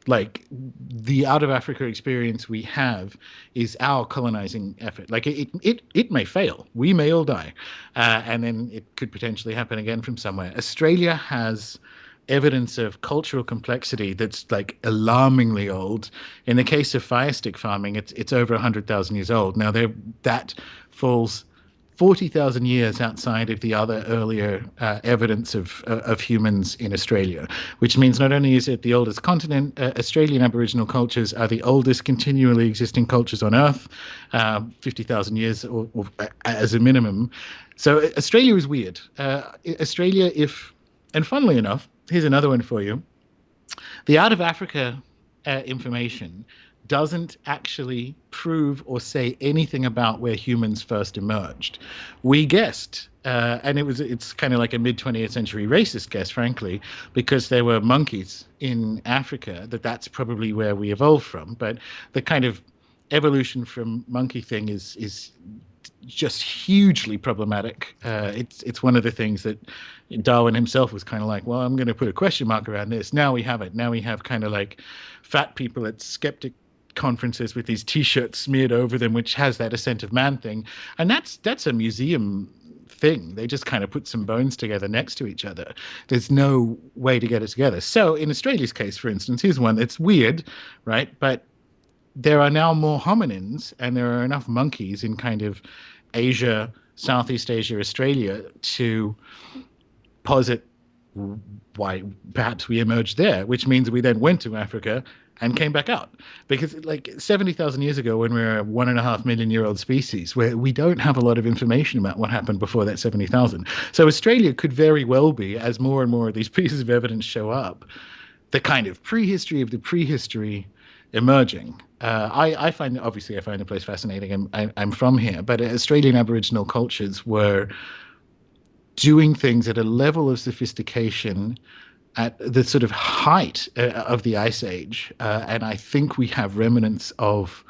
S3: like the out of Africa experience we have is our colonizing effort. Like it may fail, we may all die, and then it could potentially happen again from somewhere. Australia has evidence of cultural complexity that's like alarmingly old. In the case of fire stick farming, it's over 100,000 years old. Now that falls 40,000 years outside of the other earlier evidence of humans in Australia, which means not only is it the oldest continent, Australian Aboriginal cultures are the oldest continually existing cultures on Earth, 50,000 years or as a minimum. So Australia is weird. Australia, and funnily enough, here's another one for you. The out of Africa information doesn't actually prove or say anything about where humans first emerged. We guessed, and it's kind of like a mid-20th century racist guess, frankly, because there were monkeys in Africa, that's probably where we evolved from. But the kind of evolution from monkey thing is just hugely problematic. It's one of the things that Darwin himself was kind of like, well, I'm going to put a question mark around this. Now we have it. Now we have kind of like fat people at skeptic conferences with these T-shirts smeared over them, which has that ascent of man thing, and that's a museum thing. They just kind of put some bones together next to each other. There's no way to get it together. So in Australia's case, for instance, here's one that's weird, right? But there are now more hominins, and there are enough monkeys in kind of Asia, Southeast Asia, Australia to posit why perhaps we emerged there, which means we then went to Africa and came back out. Because like 70,000 years ago, when we were a 1.5 million year old species, where we don't have a lot of information about what happened before that 70,000. So Australia could very well be, as more and more of these pieces of evidence show up, the kind of prehistory of the prehistory emerging. I find the place fascinating. I'm from here, but Australian Aboriginal cultures were doing things at a level of sophistication at the sort of height of the Ice Age. And I think we have remnants of,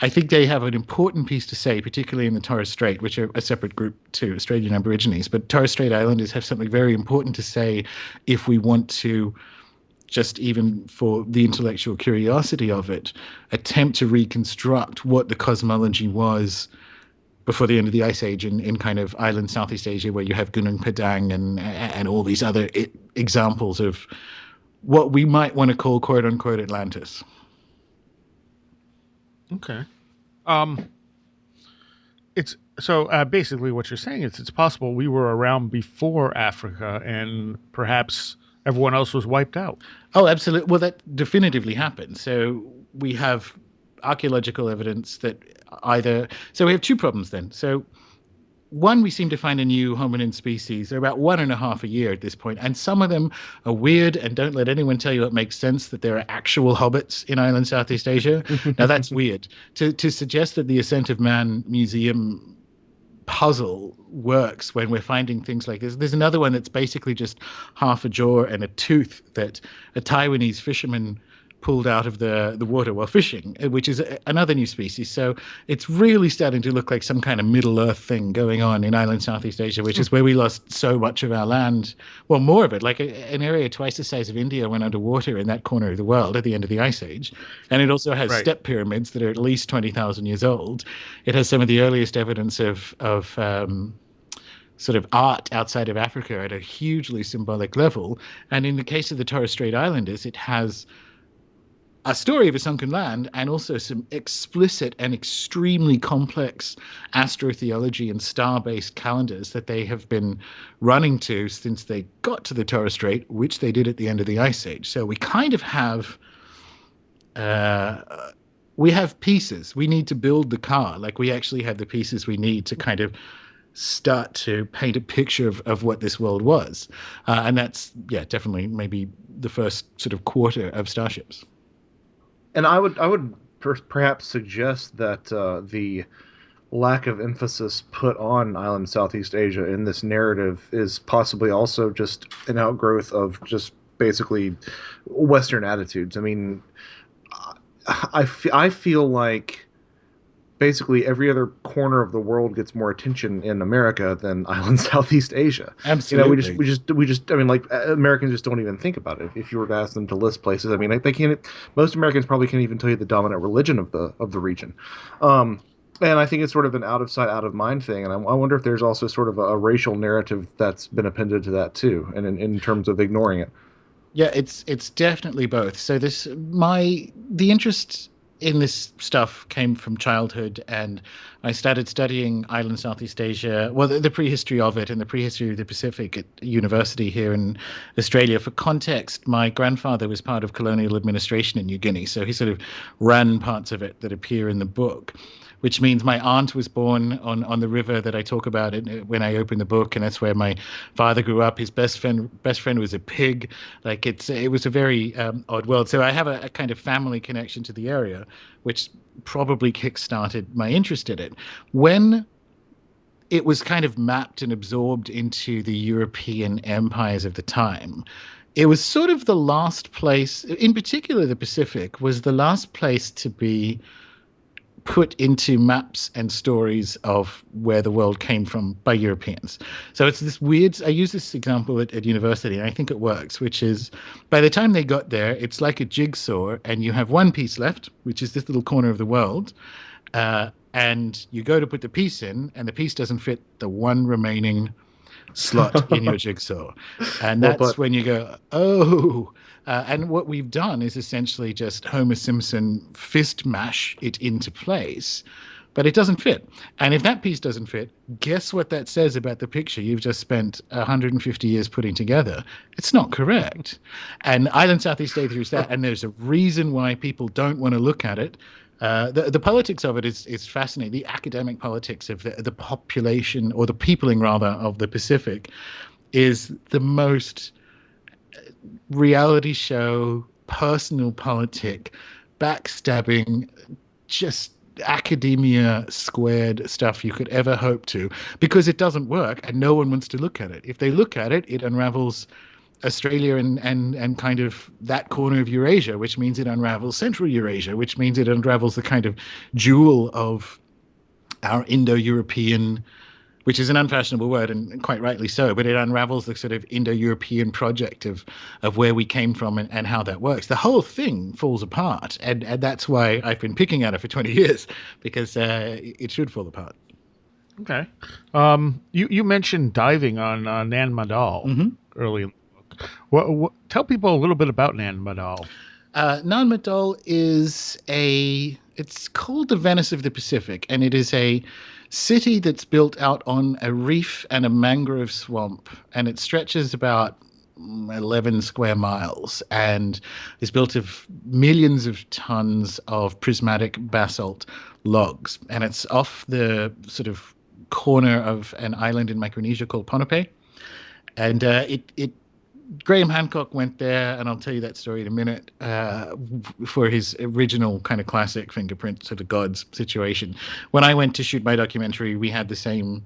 S3: I think they have an important piece to say, particularly in the Torres Strait, which are a separate group to Australian Aborigines. But Torres Strait Islanders have something very important to say if we want to, just even for the intellectual curiosity of it, attempt to reconstruct what the cosmology was before the end of the Ice Age in kind of island Southeast Asia, where you have Gunung Padang and all these other examples of what we might want to call quote unquote Atlantis.
S1: Okay. It's so basically what you're saying is it's possible we were around before Africa and perhaps everyone else was wiped out.
S3: Oh, absolutely. Well, that definitively happened. So we have archaeological evidence that so we have two problems then. So one, we seem to find a new hominin species. They're about 1.5 a year at this point, and some of them are weird, and don't let anyone tell you it makes sense that there are actual hobbits in island Southeast Asia. Now that's weird. To suggest that the Ascent of Man Museum puzzle works when we're finding things like this. There's another one that's basically just half a jaw and a tooth that a Taiwanese fisherman pulled out of the water while fishing, which is another new species. So it's really starting to look like some kind of Middle Earth thing going on in island Southeast Asia, which is where we lost so much of our land. Well, more of it, like an area twice the size of India went underwater in that corner of the world at the end of the Ice Age. And it also has
S1: Right.
S3: step pyramids that are at least 20,000 years old. It has some of the earliest evidence of sort of art outside of Africa at a hugely symbolic level. And in the case of the Torres Strait Islanders, it has a story of a sunken land and also some explicit and extremely complex astrotheology and star-based calendars that they have been running to since they got to the Torres Strait, which they did at the end of the Ice Age. So we kind of have pieces. We need to build the car. Like, we actually have the pieces we need to kind of start to paint a picture of what this world was. And that's, definitely maybe the first sort of quarter of Starships.
S2: And I would perhaps suggest that the lack of emphasis put on island Southeast Asia in this narrative is possibly also just an outgrowth of just basically Western attitudes. I mean, I feel like basically every other corner of the world gets more attention in America than island Southeast Asia.
S3: Absolutely.
S2: We just I mean, like, Americans just don't even think about it. If you were to ask them to list places, I mean, like, they can't. Most Americans probably can't even tell you the dominant religion of the region. And I think it's sort of an out of sight, out of mind thing. And I wonder if there's also sort of a racial narrative that's been appended to that too, and in terms of ignoring it.
S3: Yeah, it's definitely both. So the interest in this stuff came from childhood, and I started studying island Southeast Asia, well, the prehistory of it and the prehistory of the Pacific at university here in Australia. For context, my grandfather was part of colonial administration in New Guinea, so he sort of ran parts of it that appear in the book, which means my aunt was born on the river that I talk about when I open the book, and that's where my father grew up. His best friend was a pig. Like, it was a very odd world. So I have a kind of family connection to the area, which probably kick-started my interest in it. When it was kind of mapped and absorbed into the European empires of the time, it was sort of the last place, in particular the Pacific, was the last place to be put into maps and stories of where the world came from by Europeans. So it's this weird, I use this example at university, and I think it works, which is, by the time they got there, it's like a jigsaw, and you have one piece left, which is this little corner of the world, and you go to put the piece in, and the piece doesn't fit the one remaining slot in your jigsaw. And that's when you go, oh. And what we've done is essentially just Homer Simpson fist mash it into place, but it doesn't fit. And if that piece doesn't fit, guess what that says about the picture you've just spent 150 years putting together? It's not correct. And island Southeast Asia is that, and there's a reason why people don't want to look at it. The politics of it is fascinating. The academic politics of the population, or the peopling rather, of the Pacific is the most reality show, personal politic, backstabbing, just academia squared stuff you could ever hope to, because it doesn't work and no one wants to look at it. If they look at it, it unravels Australia and kind of that corner of Eurasia, which means it unravels Central Eurasia, which means it unravels the kind of jewel of our Indo-European, which is an unfashionable word, and quite rightly so, but it unravels the sort of Indo-European project of where we came from and how that works. The whole thing falls apart, and that's why I've been picking at it for 20 years, because it should fall apart.
S1: Okay. You mentioned diving on Nan Madol early in the book. Tell people a little bit about Nan Madol.
S3: Nan Madol is it's called the Venice of the Pacific, and it is a city that's built out on a reef and a mangrove swamp, and it stretches about 11 square miles and is built of millions of tons of prismatic basalt logs, and it's off the sort of corner of an island in Micronesia called Ponape, and it Graham Hancock went there, and I'll tell you that story in a minute, for his original kind of classic fingerprint to the gods situation. When I went to shoot my documentary, we had the same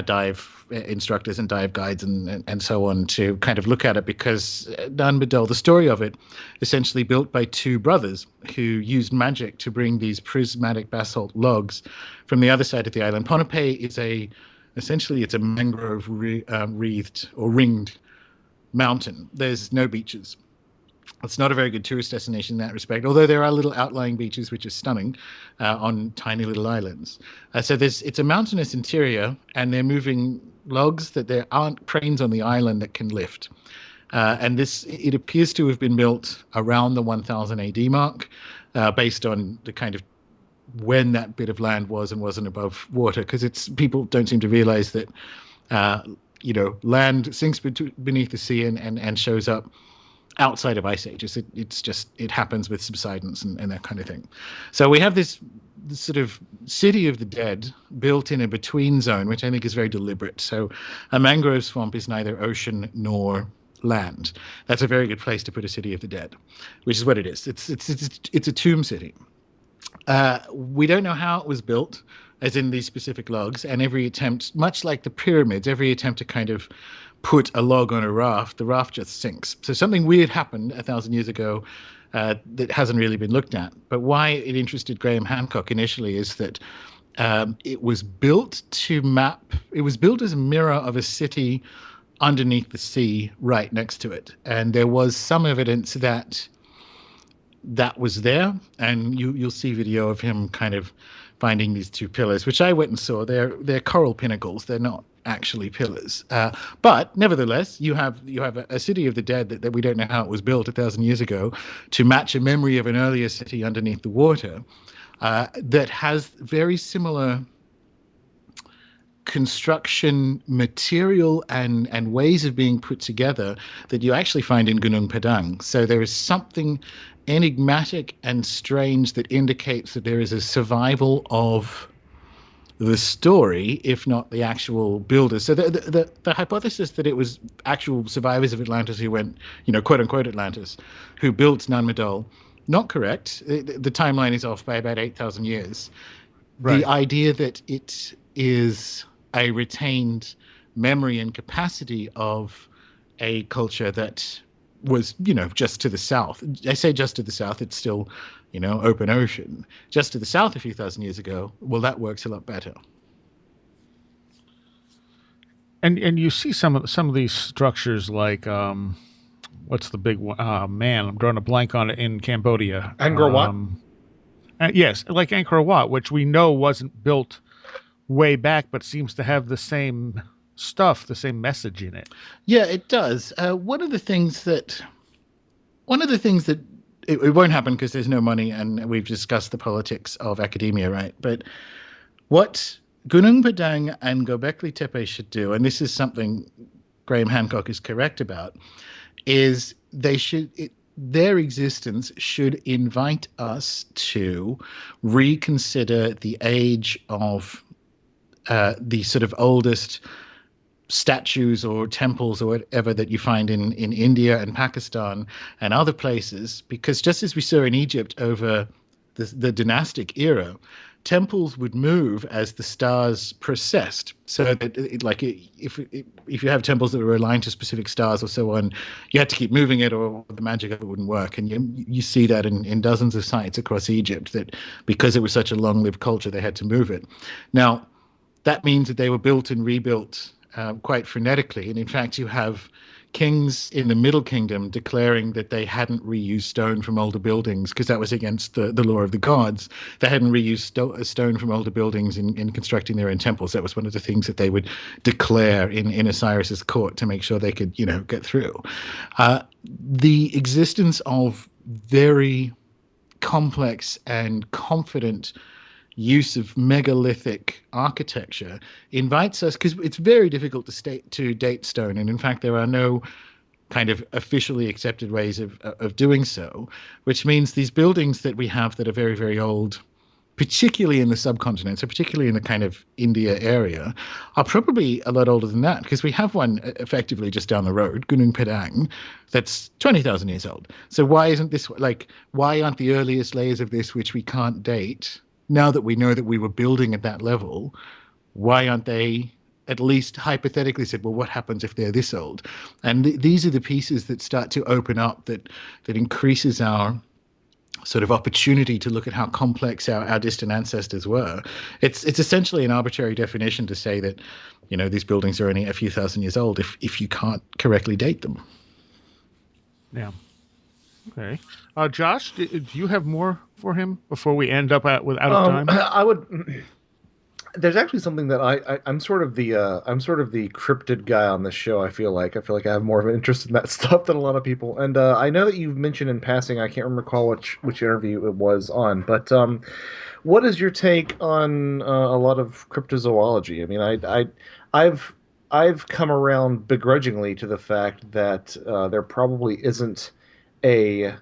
S3: dive instructors and dive guides and so on to kind of look at it, because Nan Madol, the story of it, essentially built by two brothers who used magic to bring these prismatic basalt logs from the other side of the island. Ponape is essentially it's a mangrove wreathed or ringed mountain. There's no beaches. It's not a very good tourist destination in that respect, although there are little outlying beaches which are stunning on tiny little islands. So it's a mountainous interior, and they're moving logs that there aren't cranes on the island that can lift. And it appears to have been built around the 1000 AD mark, based on the kind of when that bit of land was and wasn't above water, because people don't seem to realize that land sinks beneath the sea and shows up outside of ice ages. It happens with subsidence and that kind of thing. So we have this sort of city of the dead built in a between zone, which I think is very deliberate. So a mangrove swamp is neither ocean nor land. That's a very good place to put a city of the dead, which is what it is. It's a tomb city. We don't know how it was built, as in these specific logs, and every attempt, much like the pyramids, every attempt to kind of put a log on a raft, the raft just sinks. So something weird happened 1,000 years ago that hasn't really been looked at. But why it interested Graham Hancock initially is that it was built as a mirror of a city underneath the sea right next to it. And there was some evidence that was there, and you'll see video of him kind of finding these two pillars, which I went and saw. They're coral pinnacles. They're not actually pillars, but nevertheless, you have a city of the dead that we don't know how it was built 1,000 years ago to match a memory of an earlier city underneath the water, that has very similar construction material and ways of being put together that you actually find in Gunung Padang. So there is something enigmatic and strange that indicates that there is a survival of the story, if not the actual builders. So the hypothesis that it was actual survivors of Atlantis who went, quote unquote Atlantis, who built Nan Madol, not correct. The timeline is off by about 8,000 years. Right. The idea that it is a retained memory and capacity of a culture that was, just to the south. I say just to the south, it's still, open ocean. Just to the south a few thousand years ago, well, that works a lot better.
S1: And you see some of these structures like what's the big one? Oh, man, I'm drawing a blank on it in Cambodia.
S2: Angkor Wat?
S1: Yes, like Angkor Wat, which we know wasn't built way back, but seems to have the same stuff, the same message in it.
S3: Yeah, it does. One of the things that it won't happen because there's no money, and we've discussed the politics of academia, right? But what Gunung Padang and Göbekli Tepe should do, and this is something Graham Hancock is correct about, is their existence should invite us to reconsider the age of the sort of oldest statues or temples or whatever that you find in India and Pakistan and other places, because just as we saw in Egypt over the dynastic era, temples would move as the stars precessed. So that if you have temples that were aligned to specific stars or so on, you had to keep moving it or the magic of it wouldn't work. And you see that in dozens of sites across Egypt, that because it was such a long-lived culture, they had to move it. Now, that means that they were built and rebuilt quite frenetically. And in fact, you have kings in the Middle Kingdom declaring that they hadn't reused stone from older buildings because that was against the law of the gods. They hadn't reused stone from older buildings in constructing their own temples. That was one of the things that they would declare in Osiris's court to make sure they could, get through. The existence of very complex and confident use of megalithic architecture invites us, because it's very difficult to date stone, and in fact there are no kind of officially accepted ways of doing so, which means these buildings that we have that are very, very old particularly in the subcontinent, so particularly in the kind of India area, are probably a lot older than that, because we have one effectively just down the road, Gunung Padang, that's 20,000 years old. So why isn't this, like, why aren't the earliest layers of this, which we can't date, now that we know that we were building at that level, why aren't they at least hypothetically said, well, what happens if they're this old? And these are the pieces that start to open up, that increases our sort of opportunity to look at how complex our distant ancestors were. It's essentially an arbitrary definition to say that, you know, these buildings are only a few thousand years old if you can't correctly date them.
S1: Yeah. Okay. Josh, do you have more for him before we end up out of time?
S2: I would. There's actually something that I'm sort of the cryptid guy on this show. I feel like I have more of an interest in that stuff than a lot of people. And I know that you've mentioned in passing. I can't recall which interview it was on, but what is your take on a lot of cryptozoology? I mean, I've come around begrudgingly to the fact that there probably isn't a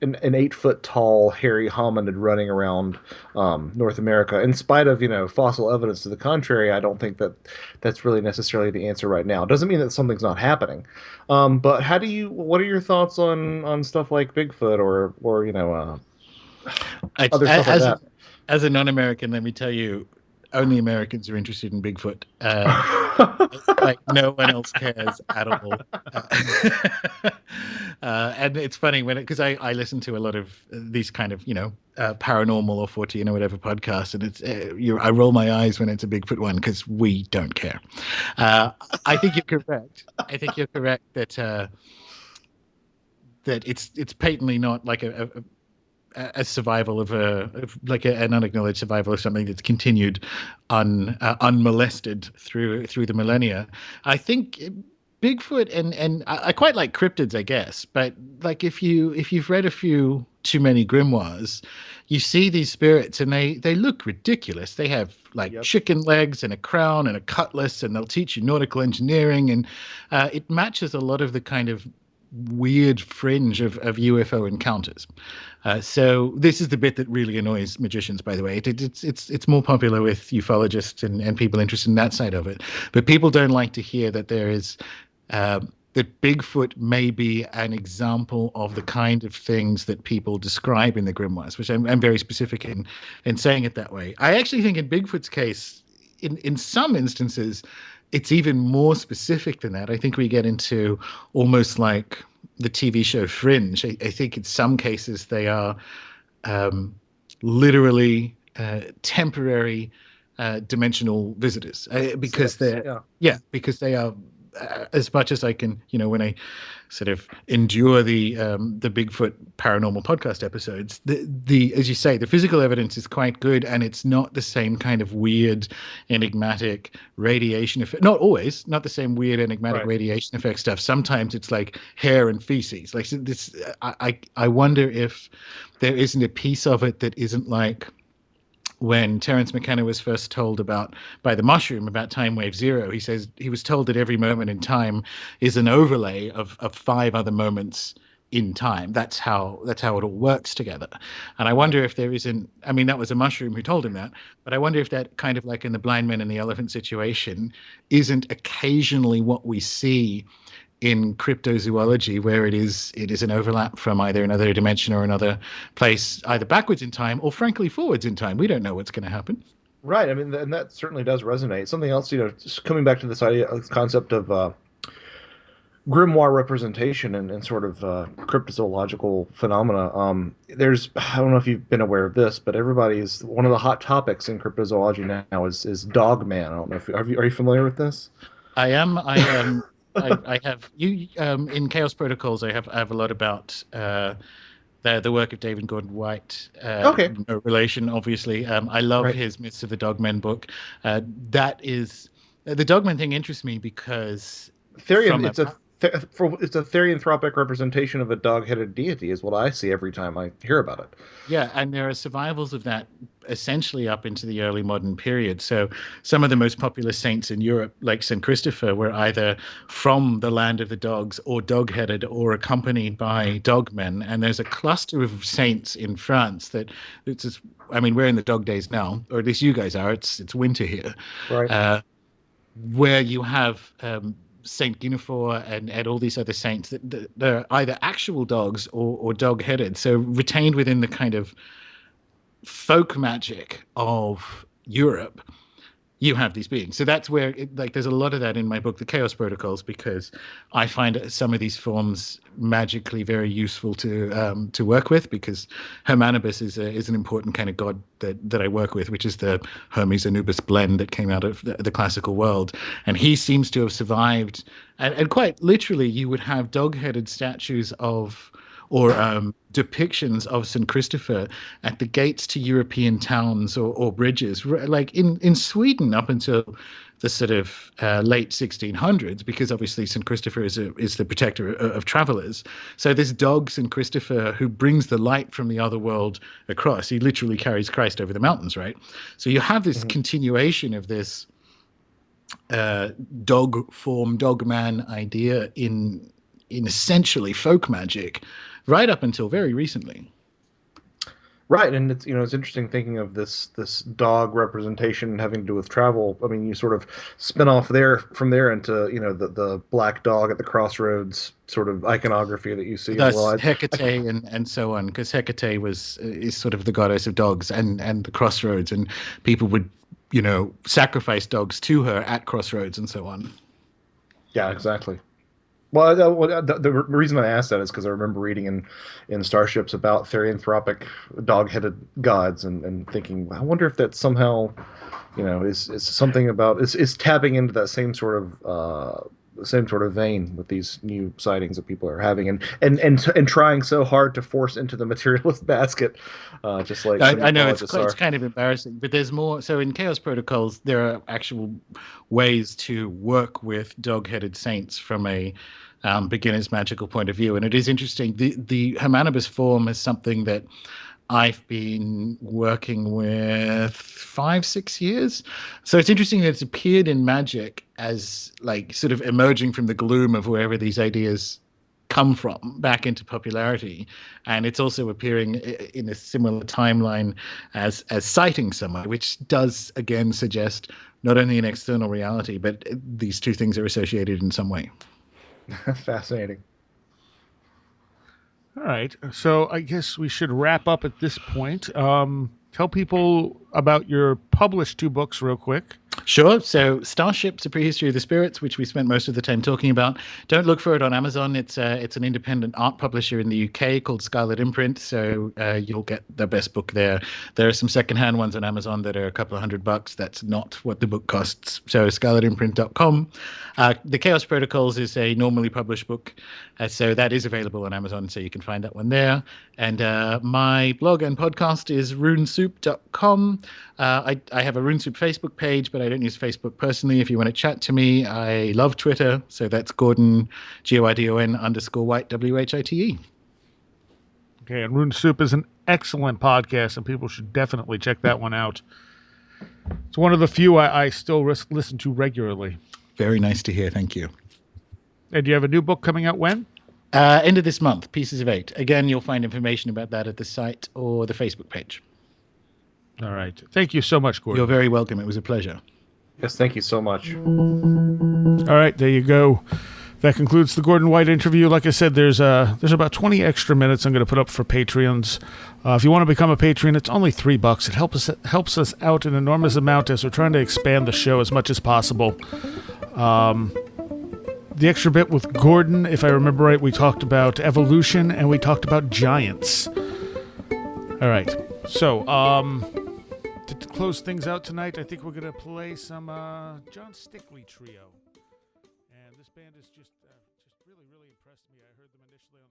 S2: an 8 foot tall hairy hominid running around North America. In spite of fossil evidence to the contrary, I don't think that that's really necessarily the answer right now. It doesn't mean that something's not happening. But what are your thoughts on stuff like Bigfoot or other stuff like that?
S3: As a non-American, let me tell you, only Americans are interested in Bigfoot. Like no one else cares at all. And it's funny because I listen to a lot of these kind of paranormal or 14 or whatever podcasts, and it's I roll my eyes when it's a Bigfoot one because we don't care. I think you're correct. I think you're correct that that it's patently not like a survival of an unacknowledged survival of something that's continued unmolested through the millennia. I think Bigfoot and I quite like cryptids, I guess, but like if you've read a few too many grimoires, you see these spirits and they look ridiculous. They have like chicken legs and a crown and a cutlass, and they'll teach you nautical engineering, and it matches a lot of the kind of weird fringe of UFO encounters. So this is the bit that really annoys magicians, by the way. It's more popular with ufologists and people interested in that side of it. But people don't like to hear that there is that Bigfoot may be an example of the kind of things that people describe in the grimoires, which I'm very specific in saying it that way. I actually think in Bigfoot's case, in some instances, it's even more specific than that. I think we get into almost like the TV show Fringe. I think in some cases they are literally temporary dimensional visitors because because they are as much as I can, when I sort of endure the Bigfoot paranormal podcast episodes, the as you say, the physical evidence is quite good, and it's not the same kind of weird, enigmatic radiation effect. Not always, not the same weird, enigmatic radiation effect stuff. Sometimes it's like hair and feces. Like this, I wonder if there isn't a piece of it that isn't like when Terence McKenna was first told by the mushroom about time wave zero. He says he was told that every moment in time is an overlay of 5 other moments in time. That's how it all works together. And I wonder if there isn't, I mean, that was a mushroom who told him that, but I wonder if that kind of like in the blind man and the elephant situation isn't occasionally what we see in cryptozoology, where it is an overlap from either another dimension or another place, either backwards in time or frankly forwards in time. We don't know what's going to happen.
S2: Right. I mean, and that certainly does resonate. Something else, just coming back to this concept of grimoire representation and sort of cryptozoological phenomena. I don't know if you've been aware of this, but one of the hot topics in cryptozoology now is Dogman. I don't know if are you familiar with this?
S3: I am. I have you in Chaos Protocols. I have a lot about the work of David Gordon White.
S2: Okay.
S3: No relation, obviously. I love his Myths of the Dogmen book. That is the Dogmen thing interests me because
S2: it's a it's a therianthropic representation of a dog-headed deity, is what I see every time I hear about it.
S3: Yeah, and there are survivals of that essentially up into the early modern period. So some of the most popular saints in Europe, like St. Christopher, were either from the land of the dogs or dog-headed or accompanied by dogmen. And there's a cluster of saints in France that it's just, I mean, we're in the dog days now, or at least you guys are. It's winter here.
S2: Right.
S3: Where you have Saint Guinevere and all these other saints that they're either actual dogs or dog-headed, so retained within the kind of folk magic of Europe. You have these beings, so that's where there's a lot of that in my book, The Chaos Protocols, because I find some of these forms magically very useful to work with, because Hermanubis is an important kind of god that I work with, which is the Hermes Anubis blend that came out of the classical world, and he seems to have survived, and quite literally you would have dog-headed statues of or depictions of St. Christopher at the gates to European towns or bridges, like in Sweden up until the sort of late 1600s, because obviously St. Christopher is the protector of travelers. So this dog, St. Christopher, who brings the light from the other world across, he literally carries Christ over the mountains, right? So you have this continuation of this dog man idea in essentially folk magic right up until very recently.
S2: Right, and it's interesting thinking of this dog representation having to do with travel. I mean, you sort of spin off from there into the black dog at the crossroads sort of iconography that you see as well.
S3: Hecate and so on, because Hecate is sort of the goddess of dogs and the crossroads, and people would sacrifice dogs to her at crossroads and so on.
S2: Yeah, exactly. Well, the reason I asked that is because I remember reading in Starships about therianthropic dog-headed gods and thinking, I wonder if that somehow, is something about is tapping into that same sort of vein with these new sightings that people are having and trying so hard to force into the materialist basket, just like
S3: I know it's kind of embarrassing, but there's more. So in Chaos Protocols, there are actual ways to work with dog-headed saints from a beginner's magical point of view, and it is interesting. The Hermanubis form is something that I've been working with 5-6 years. So it's interesting that it's appeared in magic as like sort of emerging from the gloom of wherever these ideas come from back into popularity. And it's also appearing in a similar timeline as citing somewhere, which does again suggest not only an external reality, but these two things are associated in some way.
S2: Fascinating.
S1: All right. So I guess we should wrap up at this point. Tell people about your published 2 books real quick.
S3: Sure. So Starships, A Prehistory of the Spirits, which we spent most of the time talking about. Don't look for it on Amazon. It's an independent art publisher in the UK called Scarlet Imprint. So you'll get the best book there. There are some secondhand ones on Amazon that are a couple of $100. That's not what the book costs. So scarletimprint.com. The Chaos Protocols is a normally published book. So that is available on Amazon. So you can find that one there. And my blog and podcast is runesoup.com. I have a RuneSoup Facebook page, but I don't use Facebook personally. If you want to chat to me, I love Twitter. So that's Gordon, GOIDON_White, WHITE.
S1: Okay, and Rune Soup is an excellent podcast, and people should definitely check that one out. It's one of the few I still listen to regularly.
S3: Very nice to hear. Thank you.
S1: And do you have a new book coming out when?
S3: End of this month, Pieces of 8. Again, you'll find information about that at the site or the Facebook page.
S1: All right. Thank you so much, Gordon.
S3: You're very welcome. It was a pleasure.
S2: Yes, thank you so much.
S1: All right, there you go. That concludes the Gordon White interview. Like I said, there's about 20 extra minutes I'm going to put up for Patreons. If you want to become a Patreon, it's only $3. It helps us out an enormous amount as we're trying to expand the show as much as possible. The extra bit with Gordon, if I remember right, we talked about evolution and we talked about giants. All right. So, to close things out tonight, I think we're going to play some John Stickley Trio. And this band is just really, really impressed me. I heard them initially on